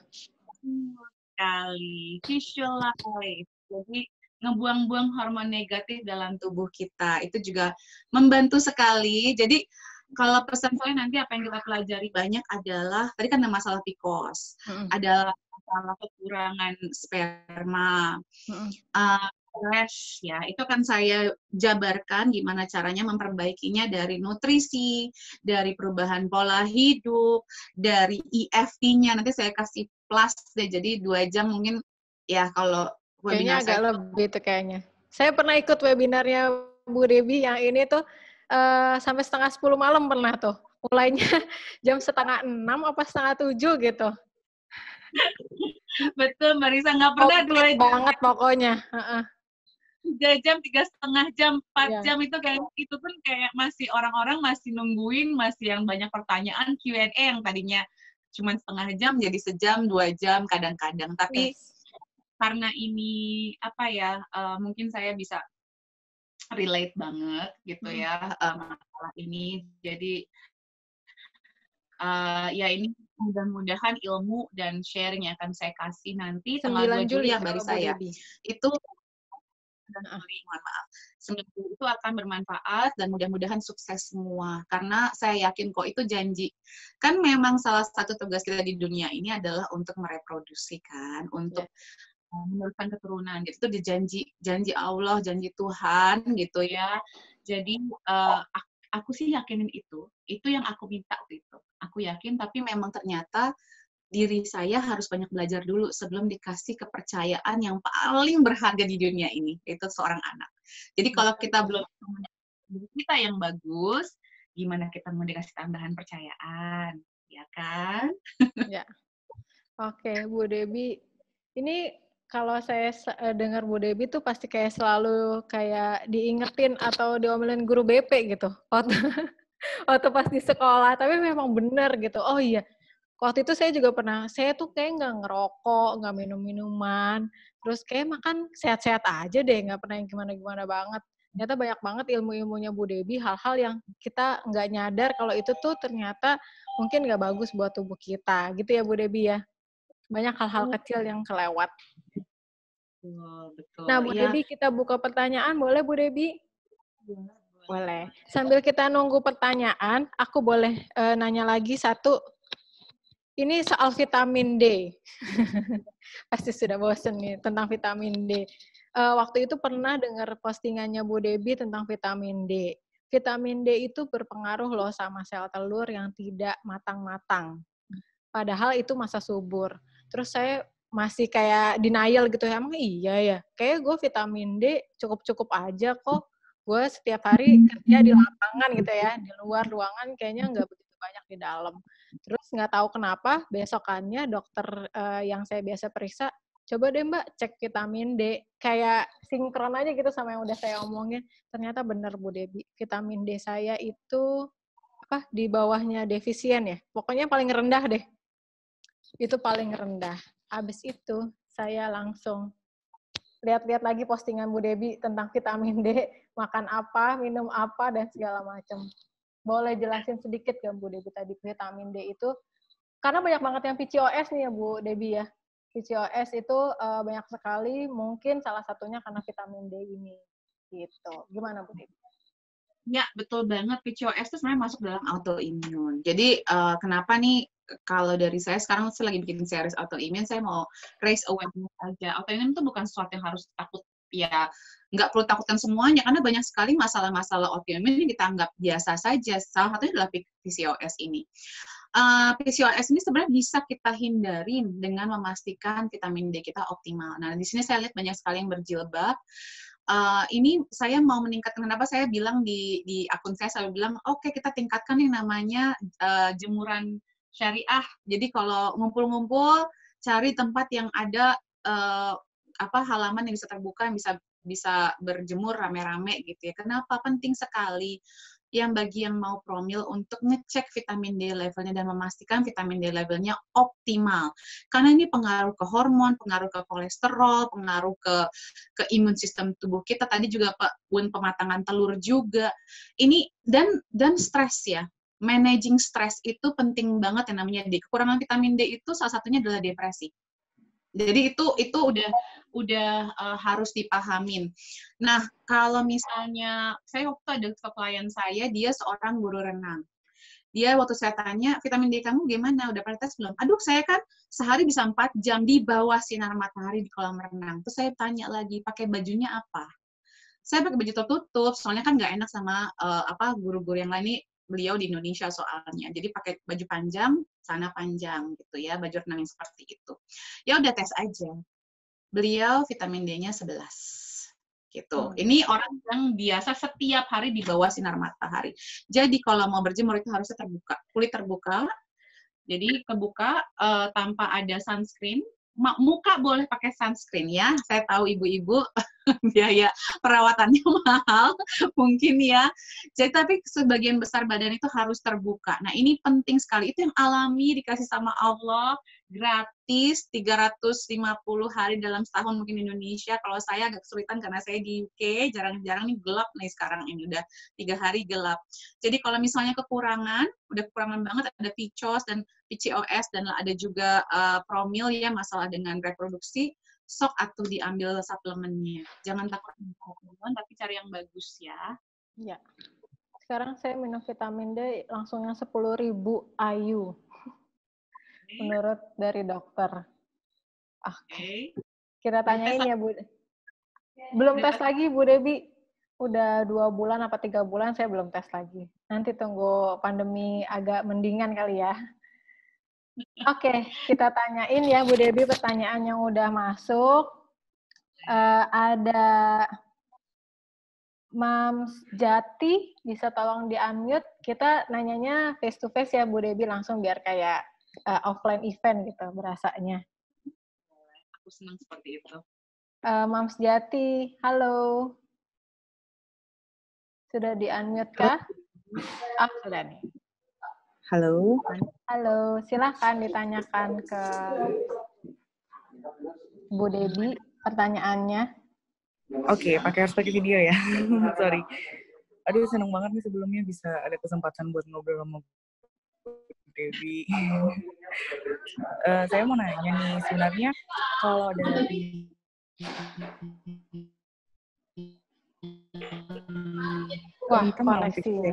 Sekali visualize. Jadi ngebuang-buang hormon negatif dalam tubuh kita. Itu juga membantu sekali. Jadi kalau pesan saya nanti apa yang kita pelajari banyak adalah, tadi kan ada masalah PCOS, ada masalah kekurangan sperma, rash ya, itu kan saya jabarkan gimana caranya memperbaikinya dari nutrisi, dari perubahan pola hidup, dari EFT-nya, nanti saya kasih plus deh, jadi 2 jam mungkin ya kalau kayaknya agak lebih tuh kayaknya. Saya pernah ikut webinarnya Bu Debbie yang ini tuh sampai 5:30 malam pernah tuh. Mulainya jam 5:30 apa 6:30 gitu. Betul, Mbak Risa, nggak pernah 2 jam. Banget pokoknya. 3 jam, 3,5 jam, 4 jam itu kayak itu pun kayak masih orang-orang masih nungguin, masih yang banyak pertanyaan Q&A yang tadinya cuma setengah jam jadi sejam, 2 jam kadang-kadang. Tapi karena ini mungkin saya bisa relate banget gitu ya masalah ini. Jadi ya ini mudah-mudahan ilmu dan sharing yang akan saya kasih nanti tanggal 2 Juli ya Mbak Risa ya. Itu 9 Juli itu akan bermanfaat dan mudah-mudahan sukses semua. Karena saya yakin kok itu janji. Kan memang salah satu tugas kita di dunia ini adalah untuk mereproduksi kan, untuk meneruskan keturunan gitu. Itu janji Allah, janji Tuhan gitu ya. Jadi aku sih yakinin itu yang aku minta waktu itu. Aku yakin, tapi memang ternyata diri saya harus banyak belajar dulu sebelum dikasih kepercayaan yang paling berharga di dunia ini, yaitu seorang anak. Jadi kalau kita belum punya diri kita yang bagus, gimana kita mau dikasih tambahan percayaan, ya kan? Ya. Oke, Bu Debbie. Ini kalau saya dengar Bu Debbie tuh pasti kayak selalu kayak diingetin atau diomelin guru BP gitu. Waktu pas di sekolah. Tapi memang benar gitu. Oh iya, waktu itu saya juga pernah, saya tuh kayak nggak ngerokok, nggak minum minuman. Terus kayak makan sehat-sehat aja deh, nggak pernah yang gimana-gimana banget. Ternyata banyak banget ilmu-ilmunya Bu Debbie, hal-hal yang kita nggak nyadar kalau itu tuh ternyata mungkin nggak bagus buat tubuh kita. Gitu ya Bu Debbie ya? Banyak hal-hal kecil yang kelewat. Betul. Nah, Bu Debbie, kita buka pertanyaan. Boleh, Bu Debbie? Boleh. Sambil kita nunggu pertanyaan, aku boleh nanya lagi satu. Ini soal vitamin D. Pasti sudah bosen nih tentang vitamin D. Waktu itu pernah dengar postingannya Bu Debbie tentang vitamin D. Vitamin D itu berpengaruh loh sama sel telur yang tidak matang-matang. Padahal itu masa subur. Terus saya masih kayak denial gitu ya, emang iya ya? Kayaknya gue vitamin D cukup-cukup aja kok. Gue setiap hari kerja di lapangan gitu ya, di luar ruangan kayaknya nggak begitu banyak di dalam. Terus nggak tahu kenapa, besokannya dokter yang saya biasa periksa, coba deh Mbak cek vitamin D. Kayak sinkron aja gitu sama yang udah saya omongin. Ternyata benar Bu Debbie, vitamin D saya itu di bawahnya defisien ya. Pokoknya paling rendah deh. Itu paling rendah. Habis itu saya langsung lihat-lihat lagi postingan Bu Debbie tentang vitamin D, makan apa, minum apa, dan segala macam. Boleh jelasin sedikit nggak Bu Debbie tadi vitamin D itu? Karena banyak banget yang PCOS nih ya Bu Debbie ya. PCOS itu banyak sekali, mungkin salah satunya karena vitamin D ini. Gitu. Gimana Bu Debbie? Ya, betul banget. PCOS itu sebenarnya masuk dalam autoimun. Jadi, kenapa nih, kalau dari saya sekarang saya lagi bikin series autoimun, saya mau raise awareness aja. Autoimun itu bukan sesuatu yang harus takut, ya nggak perlu takutkan semuanya, karena banyak sekali masalah-masalah autoimun yang kita anggap biasa saja. Salah satunya adalah PCOS ini. PCOS ini sebenarnya bisa kita hindarin dengan memastikan vitamin D kita optimal. Nah, di sini saya lihat banyak sekali yang berjilbab. Ini saya mau meningkatkan, kenapa saya bilang di akun saya selalu bilang, oke, kita tingkatkan yang namanya jemuran syariah. Jadi kalau ngumpul-ngumpul, cari tempat yang ada halaman yang bisa terbuka, yang bisa berjemur rame-rame gitu ya. Kenapa? Penting sekali yang bagi yang mau promil untuk ngecek vitamin D levelnya dan memastikan vitamin D levelnya optimal. Karena ini pengaruh ke hormon, pengaruh ke kolesterol, pengaruh ke imun sistem tubuh kita. Tadi juga pematangan telur juga. Ini dan stres ya. Managing stres itu penting banget yang namanya D. Kekurangan vitamin D itu salah satunya adalah depresi. Jadi itu udah harus dipahamin. Nah, kalau misalnya saya waktu ada klien saya, dia seorang guru renang. Dia waktu saya tanya, vitamin D kamu gimana? Udah pernah tes belum? Aduh, saya kan sehari bisa 4 jam di bawah sinar matahari di kolam renang. Terus saya tanya lagi, pakai bajunya apa? Saya pakai baju tertutup, soalnya kan nggak enak sama guru-guru yang lain. Ini beliau di Indonesia soalnya. Jadi pakai baju panjang, celana panjang gitu ya, baju renang yang seperti itu. Ya udah tes aja. Beliau vitamin D-nya 11. Gitu. Ini orang yang biasa setiap hari di bawah sinar matahari. Jadi kalau mau berjemur itu harusnya terbuka. Kulit terbuka. Jadi kebuka tanpa ada sunscreen. Muka boleh pakai sunscreen ya. Saya tahu ibu-ibu biaya perawatannya mahal mungkin ya. Jadi tapi sebagian besar badan itu harus terbuka. Nah, ini penting sekali. Itu yang alami dikasih sama Allah, gratis 350 hari dalam setahun mungkin di Indonesia. Kalau saya agak kesulitan karena saya di UK, jarang-jarang nih gelap nih sekarang ini udah 3 hari gelap. Jadi kalau misalnya udah kekurangan banget, ada PCOS dan PCOS dan ada juga promil ya, masalah dengan reproduksi, sok atau diambil suplemennya. Jangan takut suplemen, tapi cari yang bagus ya. Ya. Sekarang saya minum vitamin D langsung yang 10.000 IU. Menurut dari dokter. Oke. Kita tanyain ya, Bu. Belum tes lagi, Bu Debi. Udah 2 bulan apa 3 bulan saya belum tes lagi. Nanti tunggu pandemi agak mendingan kali ya. Oke, kita tanyain ya Bu Debi pertanyaan yang udah masuk. Ada Mams Jati, bisa tolong di-unmute. Kita nanyanya face to face ya Bu Debi, langsung biar kayak offline event gitu berasanya. Aku senang seperti itu. Mams Jati, halo. Sudah di-unmute kah? Ah, sudah nih. Halo. Halo, silahkan ditanyakan ke Bu Debi pertanyaannya. Oke, harus pakai video ya. Sorry. Aduh, seneng banget nih sebelumnya bisa ada kesempatan buat ngobrol sama Bu Debi. Saya mau nanya nih, sebenarnya kalau dari koneksinya.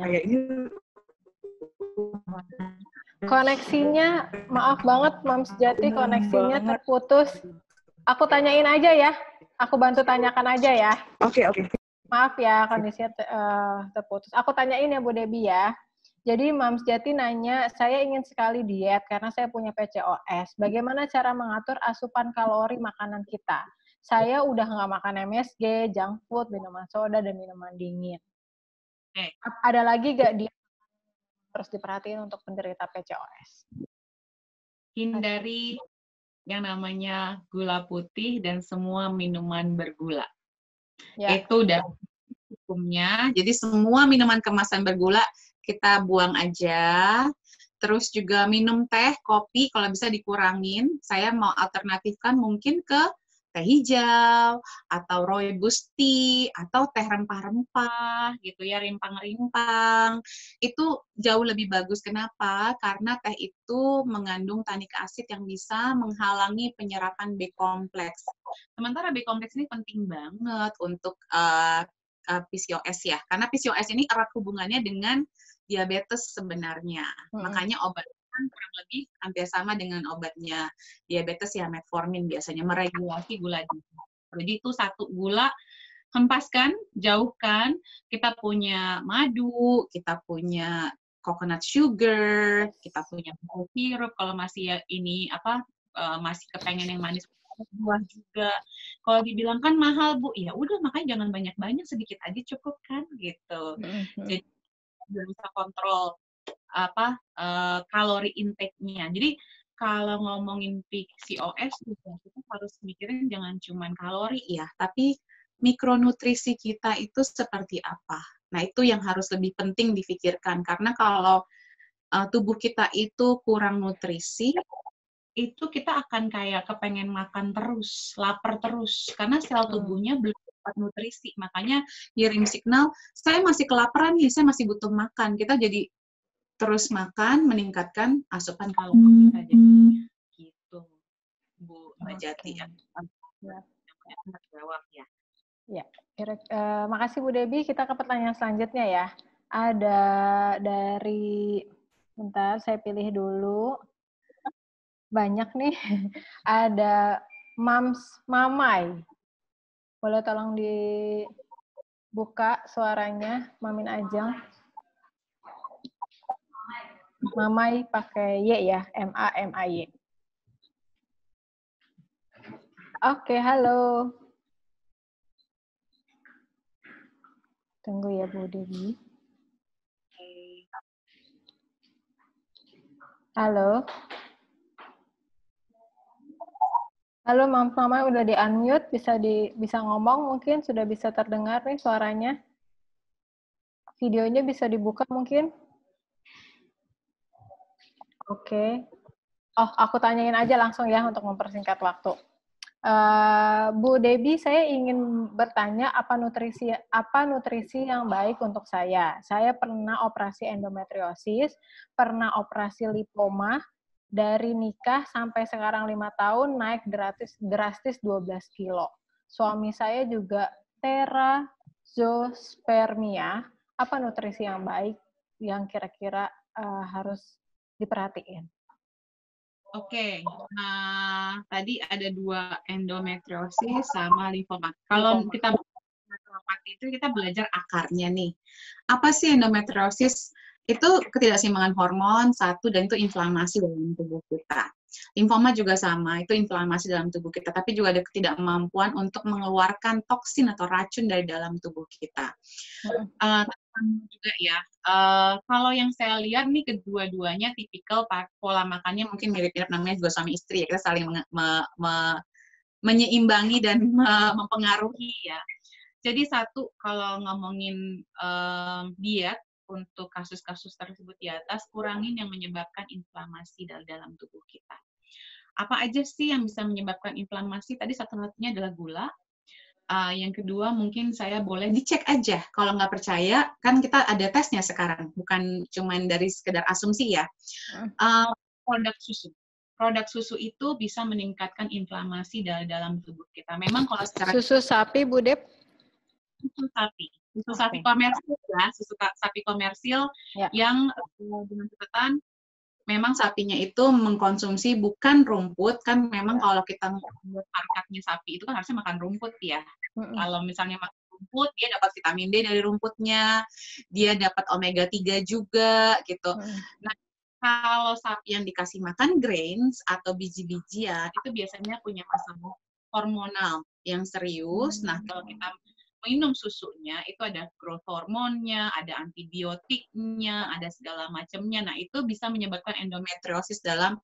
Koneksinya, maaf banget Mams Jati, koneksinya terputus. Aku tanyain aja ya. Aku bantu tanyakan aja ya. Oke. Maaf ya, kondisinya terputus. Aku tanyain ya Bu Debi ya. Jadi Mams Jati nanya, saya ingin sekali diet karena saya punya PCOS. Bagaimana cara mengatur asupan kalori makanan kita? Saya udah nggak makan MSG, junk food, minuman soda, dan minuman dingin. Ada lagi nggak dia harus diperhatiin untuk penderita PCOS? Hindari yang namanya gula putih dan semua minuman bergula. Ya. Itu udah hukumnya. Jadi semua minuman kemasan bergula kita buang aja. Terus juga minum teh, kopi kalau bisa dikurangin. Saya mau alternatifkan mungkin ke teh hijau, atau rooibos tea, atau teh rempah-rempah, gitu ya, rimpang-rimpang. Itu jauh lebih bagus. Kenapa? Karena teh itu mengandung tannic acid yang bisa menghalangi penyerapan B-kompleks. Sementara B-kompleks ini penting banget untuk PCOS ya, karena PCOS ini erat hubungannya dengan diabetes sebenarnya. Makanya obat kurang lebih hampir sama dengan obatnya diabetes ya, metformin biasanya meregulasi gula darah. Jadi itu satu gula, hempaskan, jauhkan. Kita punya madu, kita punya coconut sugar, kita punya maple syrup kalau masih ya ini masih kepengen yang manis, buah juga. Kalau dibilang kan mahal Bu, ya udah makanya jangan banyak-banyak, sedikit aja cukup kan gitu. Jadi bisa kontrol kalori intake-nya. Jadi kalau ngomongin PCOS kita harus mikirin jangan cuma kalori ya, tapi mikronutrisi kita itu seperti apa. Nah, itu yang harus lebih penting difikirkan, karena kalau tubuh kita itu kurang nutrisi, itu kita akan kayak kepengen makan terus, lapar terus, karena sel tubuhnya belum dapat nutrisi. Makanya kirim signal, saya masih kelaparan nih, saya masih butuh makan. Kita jadi terus makan, meningkatkan asupan kalori kita. Jadi gitu, Bu Mbak Jati ya. Jawab ya. Ya, makasih Bu Debi. Kita ke pertanyaan selanjutnya ya. Ada dari, bentar saya pilih dulu. Banyak nih. Ada Mams Mamai. Boleh tolong dibuka suaranya, Mamin Ajeng. Mamai pakai Y ya, M-A-M-A-Y. Oke, halo. Tunggu ya Bu Debi. Halo. Halo, Mamai udah di-unmute, bisa ngomong mungkin, sudah bisa terdengar nih suaranya. Videonya bisa dibuka mungkin. Oke. Oh, aku tanyain aja langsung ya untuk mempersingkat waktu. Bu Debi, saya ingin bertanya apa nutrisi yang baik untuk saya. Saya pernah operasi endometriosis, pernah operasi lipoma, dari nikah sampai sekarang 5 tahun naik drastis 12 kilo. Suami saya juga terazospermia. Apa nutrisi yang baik yang kira-kira harus diperhatiin? Oke, nah tadi ada 2, endometriosis sama limfoma. Kalau kita naturopati itu kita belajar akarnya nih. Apa sih endometriosis? Itu ketidakseimbangan hormon, satu, dan itu inflamasi dalam tubuh kita. Limfoma juga sama, itu inflamasi dalam tubuh kita, tapi juga ada ketidakmampuan untuk mengeluarkan toksin atau racun dari dalam tubuh kita. Juga ya, kalau yang saya lihat nih kedua-duanya tipikal pola makannya mungkin mirip-mirip, namanya juga suami istri ya, kita saling menyeimbangi dan mempengaruhi ya. Jadi satu, kalau ngomongin diet untuk kasus-kasus tersebut di atas, kurangin yang menyebabkan inflamasi dalam tubuh kita. Apa aja sih yang bisa menyebabkan inflamasi? Tadi satu-satunya adalah gula. Yang kedua mungkin saya boleh dicek aja. Kalau nggak percaya, kan kita ada tesnya sekarang, bukan cuma dari sekedar asumsi ya. Produk susu. Produk susu itu bisa meningkatkan inflamasi dalam tubuh kita. Memang kalau secara susu sapi, Bu Dep? Susu sapi. Susu sapi komersil ya, susu sapi komersil yang dengan catatan memang sapinya itu mengkonsumsi bukan rumput, kan memang kalau kita membuat harkatnya sapi itu kan harusnya makan rumput ya. Kalau misalnya makan rumput, dia dapat vitamin D dari rumputnya, dia dapat omega 3 juga gitu. Nah, kalau sapi yang dikasih makan grains atau biji-bijian itu biasanya punya masalah hormonal yang serius. Nah, kalau kita minum susunya, itu ada growth hormonnya, ada antibiotiknya, ada segala macamnya. Nah, itu bisa menyebabkan endometriosis dalam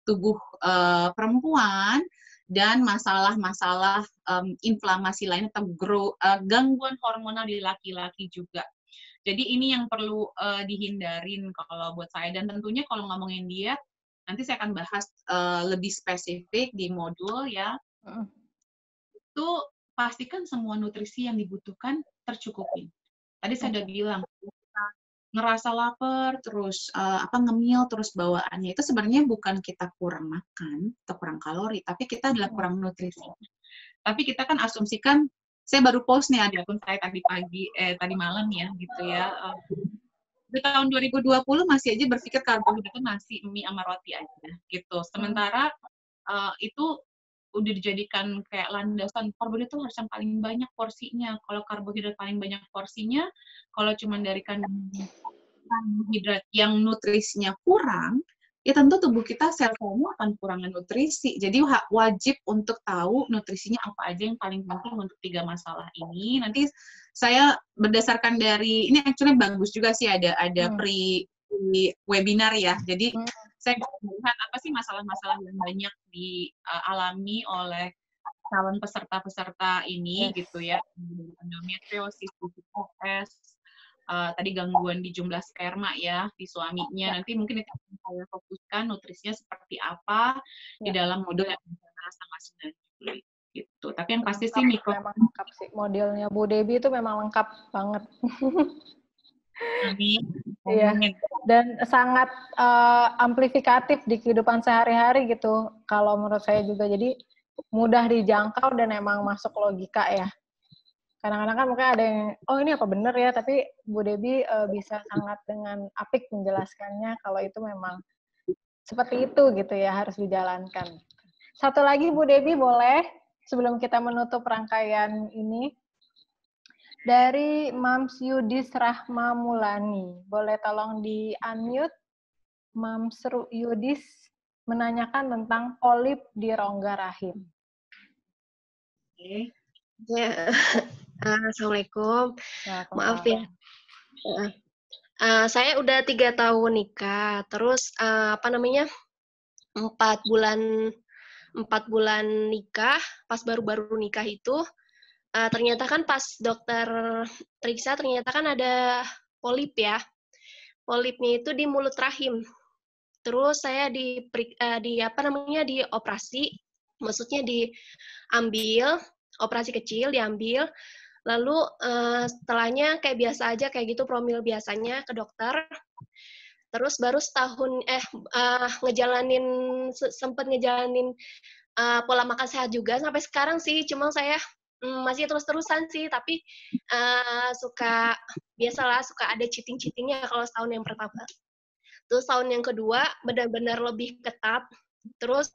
tubuh perempuan dan masalah-masalah inflamasi lain atau gangguan hormonal di laki-laki juga. Jadi ini yang perlu dihindarin kalau buat saya. Dan tentunya kalau ngomongin diet, nanti saya akan bahas lebih spesifik di modul ya. Itu pastikan semua nutrisi yang dibutuhkan tercukupi. Tadi saya udah bilang, kita ngerasa lapar, terus ngemil, terus bawaannya itu sebenarnya bukan kita kurang makan atau kurang kalori, tapi kita adalah kurang nutrisi. Tapi kita kan asumsikan, saya baru post nih di akun saya tadi malam ya, gitu ya. Di tahun 2020 masih aja berpikir karbohidrat itu nasi, mie, sama roti aja, gitu. Sementara itu udah dijadikan kayak landasan, karbohidrat itu harus yang paling banyak porsinya. Kalau karbohidrat paling banyak porsinya, kalau cuma dari karbohidrat yang nutrisinya kurang, ya tentu tubuh kita sel-selnya akan kurangin nutrisi. Jadi wajib untuk tahu nutrisinya apa aja yang paling penting untuk 3 masalah ini. Nanti saya berdasarkan dari, ini actually bagus juga sih ada pre-webinar ya. Jadi saya melihat apa sih masalah-masalah yang banyak dialami oleh calon peserta-peserta ini gitu ya. Endometriosis, PCOS, tadi gangguan di jumlah sperma ya di suaminya. Nanti mungkin itu saya fokuskan nutrisinya seperti apa di dalam modul yang sama 9 Juli gitu. Tapi yang pasti sih memang lengkap sih. Modelnya Bu Debbie itu memang lengkap banget. Iya, dan sangat amplifikatif di kehidupan sehari-hari gitu. Kalau menurut saya juga, jadi mudah dijangkau dan emang masuk logika ya. Kadang-kadang kan mungkin ada yang, oh ini apa bener ya, tapi Bu Debbie bisa sangat dengan apik menjelaskannya kalau itu memang seperti itu gitu ya, harus dijalankan. Satu lagi Bu Debbie boleh, sebelum kita menutup rangkaian ini, dari Mams Yudis Rahma Mulani. Boleh tolong di-unmute? Mams Yudis menanyakan tentang polip di rongga rahim. Oke. Ya. Assalamualaikum. Maaf ya. Saya udah 3 tahun nikah. Terus 4 bulan nikah, pas baru-baru nikah itu ternyata kan pas dokter periksa ternyata kan ada polip ya. Polipnya itu di mulut rahim. Terus saya dioperasi, maksudnya diambil, operasi kecil diambil. Lalu setelahnya kayak biasa aja kayak gitu promil biasanya ke dokter. Terus baru setahun sempat ngejalanin pola makan sehat juga sampai sekarang sih, cuma saya masih terus-terusan sih, tapi suka ada cheating-cheatingnya kalau setahun yang pertama. Terus tahun yang kedua benar-benar lebih ketat, terus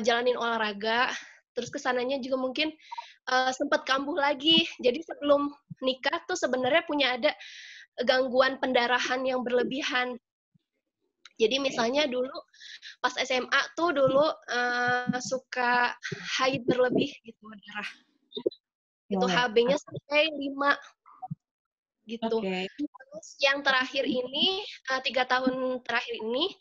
jalanin olahraga, terus kesananya juga mungkin sempat kambuh lagi. Jadi sebelum nikah tuh sebenarnya punya ada gangguan pendarahan yang berlebihan. Jadi misalnya dulu pas SMA tuh dulu suka haid berlebih gitu darah. Itu HB-nya sampai 5 gitu. Terus yang terakhir ini 3 tahun terakhir ini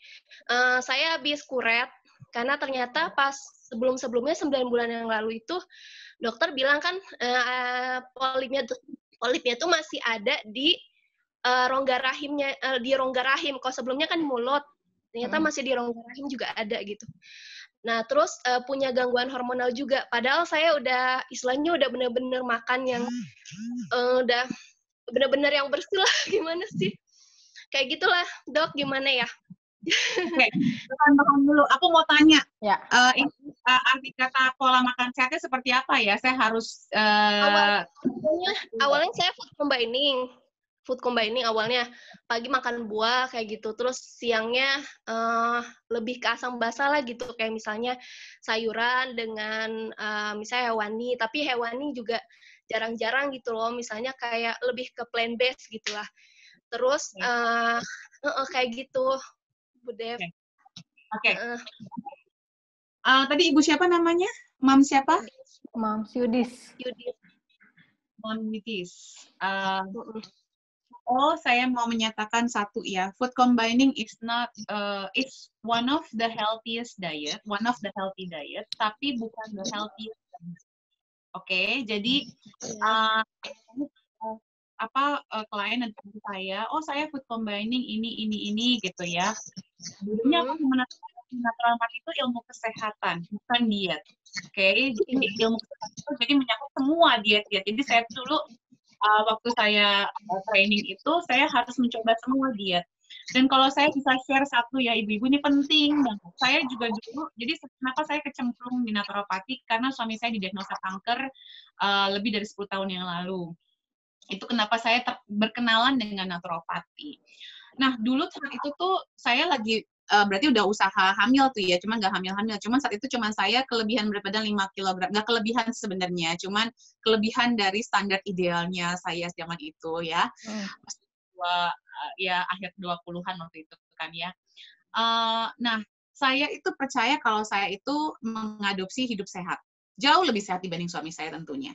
saya habis kuret karena ternyata pas sebelumnya 9 bulan yang lalu itu dokter bilang kan polipnya tuh masih ada di rongga rahimnya, di rongga rahim. Kalau sebelumnya kan di mulut, ternyata masih di rongga rahim juga ada gitu. Nah, terus punya gangguan hormonal juga. Padahal saya udah istilahnya udah bener-bener makan yang udah bener-bener yang bersih lah. Gimana sih? Kayak gitulah, Dok. Gimana ya? Oke, tahan dulu. Aku mau tanya. Ya. Arti kata pola makan sehatnya seperti apa ya? Saya harus awalnya saya food combining awalnya pagi makan buah kayak gitu, terus siangnya lebih ke asam basa lah gitu, kayak misalnya sayuran dengan misalnya hewani, tapi hewani juga jarang-jarang gitu loh, misalnya kayak lebih ke plant based gitulah. Terus kayak gitu, Bu Dev. Oke. Tadi Ibu siapa namanya? Mam siapa? Mam Yudis. Mam Yudis. Saya mau menyatakan satu ya. Food combining is not, it's one of the healthy diet, tapi bukan the healthiest diet. Oke, jadi klien dan saya, saya food combining ini gitu ya. Dulunya aku menetapkan naturopat itu ilmu kesehatan, bukan diet. Oke, jadi ilmu kesehatan itu jadi menyangkut semua diet-diet. Jadi saya dulu waktu saya training itu, saya harus mencoba semua diet. Dan kalau saya bisa share satu ya ibu-ibu, ini penting banget. Saya juga dulu, jadi kenapa saya kecemplung di naturopati, karena suami saya didiagnosa kanker lebih dari 10 tahun yang lalu. Itu kenapa saya berkenalan dengan naturopati. Nah, dulu saat itu tuh saya lagi, berarti udah usaha hamil tuh ya, cuman nggak hamil-hamil. Cuman saat itu cuman saya kelebihan berat badan 5 kg. Nggak kelebihan sebenarnya, cuman kelebihan dari standar idealnya saya zaman itu ya. Ya akhir 20-an waktu itu kan ya. Nah, saya itu percaya kalau saya itu mengadopsi hidup sehat. Jauh lebih sehat dibanding suami saya tentunya.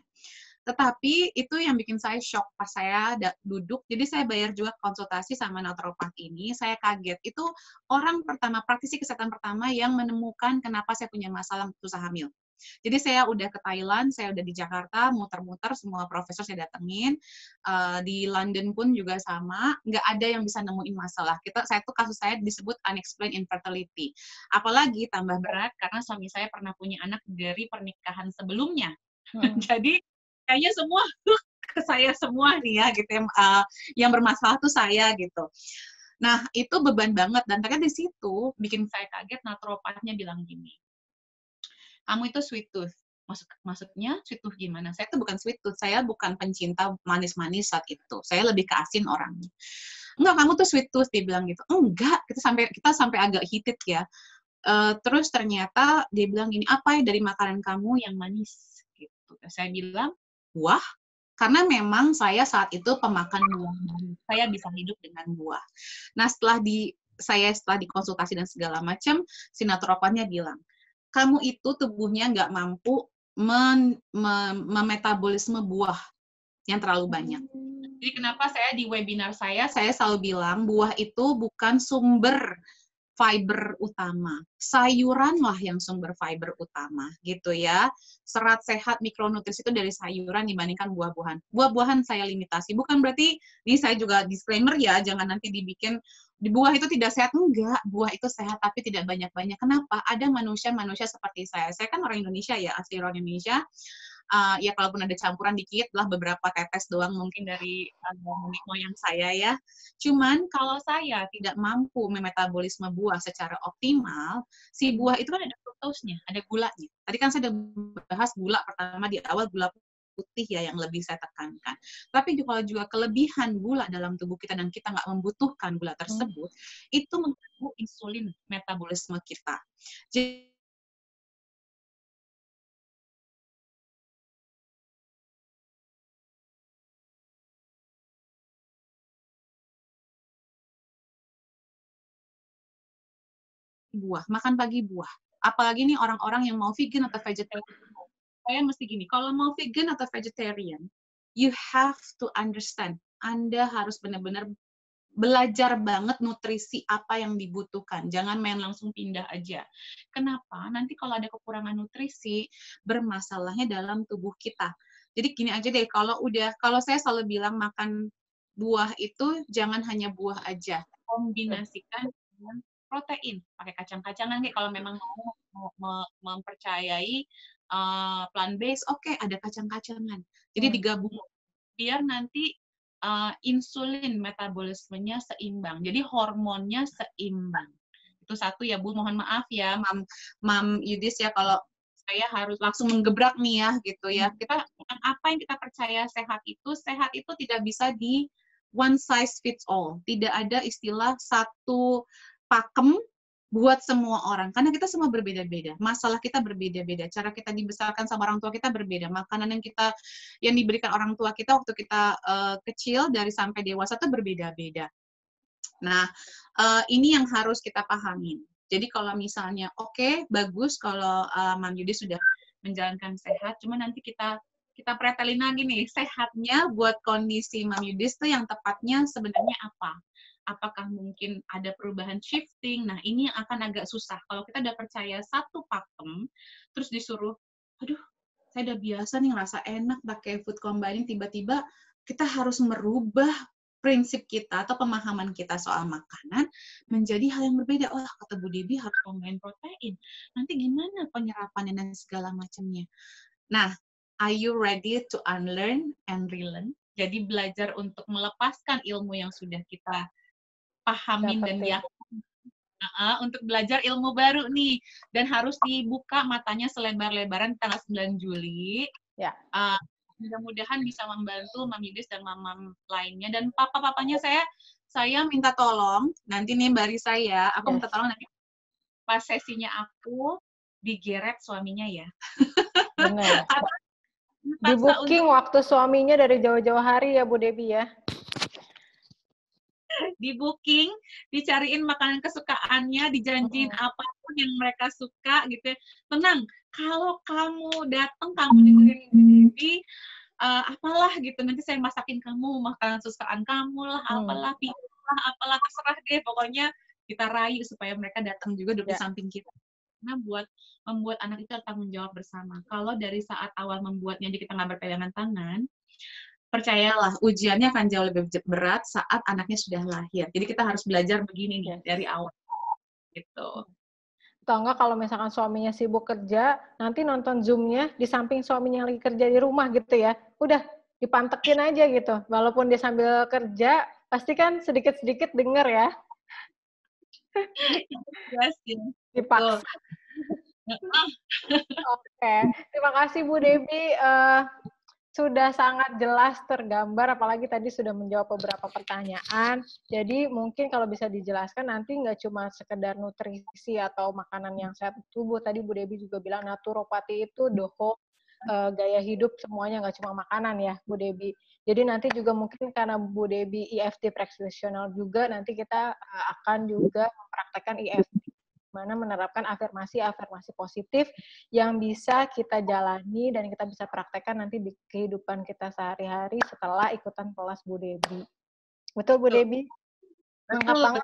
Tetapi itu yang bikin saya shock pas saya duduk, jadi saya bayar juga konsultasi sama naturopat ini, saya kaget. Itu orang pertama, praktisi kesehatan pertama yang menemukan kenapa saya punya masalah susah hamil. Jadi saya udah ke Thailand, saya udah di Jakarta, muter-muter, semua profesor saya datengin, di London pun juga sama, nggak ada yang bisa nemuin masalah. Kasus saya disebut unexplained infertility. Apalagi tambah berat, karena suami saya pernah punya anak dari pernikahan sebelumnya. Jadi, kayaknya semua ke saya semua nih ya gitu yang bermasalah tuh saya gitu. Nah, itu beban banget dan ternyata di situ bikin saya kaget, naturopatnya bilang gini. Kamu itu sweet tooth. Maksudnya sweet tooth gimana? Saya tuh bukan sweet tooth, saya bukan pencinta manis-manis saat itu. Saya lebih ke asin orangnya. Enggak, kamu tuh sweet tooth, dia bilang gitu. Enggak, kita sampai agak heated ya. Terus ternyata dia bilang gini, apa ya dari makanan kamu yang manis gitu. Saya bilang buah, karena memang saya saat itu pemakan buah. Saya bisa hidup dengan buah. Nah, setelah dikonsultasi dan segala macam, si naturopatnya bilang, kamu itu tubuhnya nggak mampu memetabolisme buah yang terlalu banyak. Jadi kenapa saya di webinar saya selalu bilang, buah itu bukan sumber fiber utama. Sayuranlah yang sumber fiber utama, gitu ya. Serat sehat, mikronutrisi itu dari sayuran dibandingkan buah-buahan. Buah-buahan saya limitasi. Bukan berarti, ini saya juga disclaimer ya, jangan nanti dibikin, di buah itu tidak sehat. Enggak, buah itu sehat, tapi tidak banyak-banyak. Kenapa? Ada manusia-manusia seperti saya. Saya kan orang Indonesia ya, asli orang Indonesia. Ya kalaupun ada campuran dikit lah, beberapa tetes doang mungkin dari nenek moyang saya ya. Cuman kalau saya tidak mampu memetabolisme buah secara optimal, si buah itu kan ada fruktosnya, ada gulanya. Tadi kan saya udah bahas gula pertama di awal, gula putih ya yang lebih saya tekankan. Tapi kalau juga kelebihan gula dalam tubuh kita dan kita nggak membutuhkan gula tersebut, itu mengganggu insulin metabolisme kita. Jadi buah, makan pagi buah. Apalagi nih orang-orang yang mau vegan atau vegetarian. Saya mesti gini, kalau mau vegan atau vegetarian, you have to understand. Anda harus benar-benar belajar banget nutrisi apa yang dibutuhkan. Jangan main langsung pindah aja. Kenapa? Nanti kalau ada kekurangan nutrisi, bermasalahnya dalam tubuh kita. Jadi gini aja deh, kalau saya selalu bilang makan buah itu jangan hanya buah aja. Kombinasikan dengan protein, pakai kacang-kacangan nih kalau memang mau mempercayai plant based, oke, ada kacang-kacangan. Jadi digabung biar nanti insulin metabolismenya seimbang. Jadi hormonnya seimbang. Itu satu ya, Bu. Mohon maaf ya, Mam Yudis ya, kalau saya harus langsung menggebrak nih ya, gitu ya. Kita apa yang kita percaya sehat itu tidak bisa di one size fits all. Tidak ada istilah satu pakem buat semua orang, karena kita semua berbeda-beda, masalah kita berbeda-beda, cara kita dibesarkan sama orang tua kita berbeda, makanan yang diberikan orang tua kita waktu kita kecil dari sampai dewasa itu berbeda-beda. Nah, ini yang harus kita pahamin. Jadi kalau misalnya oke, bagus kalau Mam Yudi sudah menjalankan sehat, cuma nanti kita pretelin lagi nih, sehatnya buat kondisi Mam Yudis tuh yang tepatnya sebenarnya apa? Apakah mungkin ada perubahan shifting? Nah, ini yang akan agak susah. Kalau kita udah percaya satu pakem, terus disuruh, aduh, saya udah biasa nih ngerasa enak pakai food combining, tiba-tiba kita harus merubah prinsip kita atau pemahaman kita soal makanan menjadi hal yang berbeda. Oh, kata Bu Debbie harus combine protein. Nanti gimana penyerapannya dan segala macamnya? Nah, are you ready to unlearn and relearn? Jadi belajar untuk melepaskan ilmu yang sudah kita pahamin dan yakin untuk belajar ilmu baru nih, dan harus dibuka matanya selebar-lebaran tanggal 9 Juli. Ya. Mudah-mudahan bisa membantu Mam Yudis dan mam lainnya, dan papa-papanya saya minta tolong nanti nih Mbak Risa ya, aku minta tolong nanti pas sesinya aku digeret suaminya ya. Benar. Di booking waktu suaminya dari jauh-jauh hari ya Bu Debbie ya. Di booking, dicariin makanan kesukaannya, dijanjiin apapun yang mereka suka gitu. Tenang, kalau kamu datang, kamu dengerin Debbie, apalah gitu, nanti saya masakin kamu makanan kesukaan kamu lah, apalah, pizza lah, apalah, terserah deh. Pokoknya kita rayu supaya mereka datang juga duduk di samping kita. Karena membuat anak itu tanggung jawab bersama. Kalau dari saat awal membuatnya kita nggak berpegangan tangan, percayalah, ujiannya akan jauh lebih berat saat anaknya sudah lahir. Jadi kita harus belajar begini nih dari awal. Gitu. Atau enggak kalau misalkan suaminya sibuk kerja, nanti nonton Zoom-nya di samping suaminya yang lagi kerja di rumah gitu ya. Udah, dipantekin aja gitu. Walaupun dia sambil kerja, pasti kan sedikit-sedikit denger ya. Dipaksa. Oke, terima kasih Bu Debbie. Sudah sangat jelas tergambar, apalagi tadi sudah menjawab beberapa pertanyaan. Jadi mungkin kalau bisa dijelaskan nanti nggak cuma sekedar nutrisi atau makanan yang sehat tubuh. Tadi Bu Debbie juga bilang naturopati itu the whole gaya hidup semuanya, nggak cuma makanan ya Bu Debbie. Jadi nanti juga mungkin karena Bu Debbie EFT practitioner juga, nanti kita akan juga mempraktekkan EFT, mana menerapkan afirmasi positif yang bisa kita jalani dan kita bisa praktekkan nanti di kehidupan kita sehari-hari setelah ikutan kelas Bu Debbie. Betul Bu Debbie? Lengkap banget.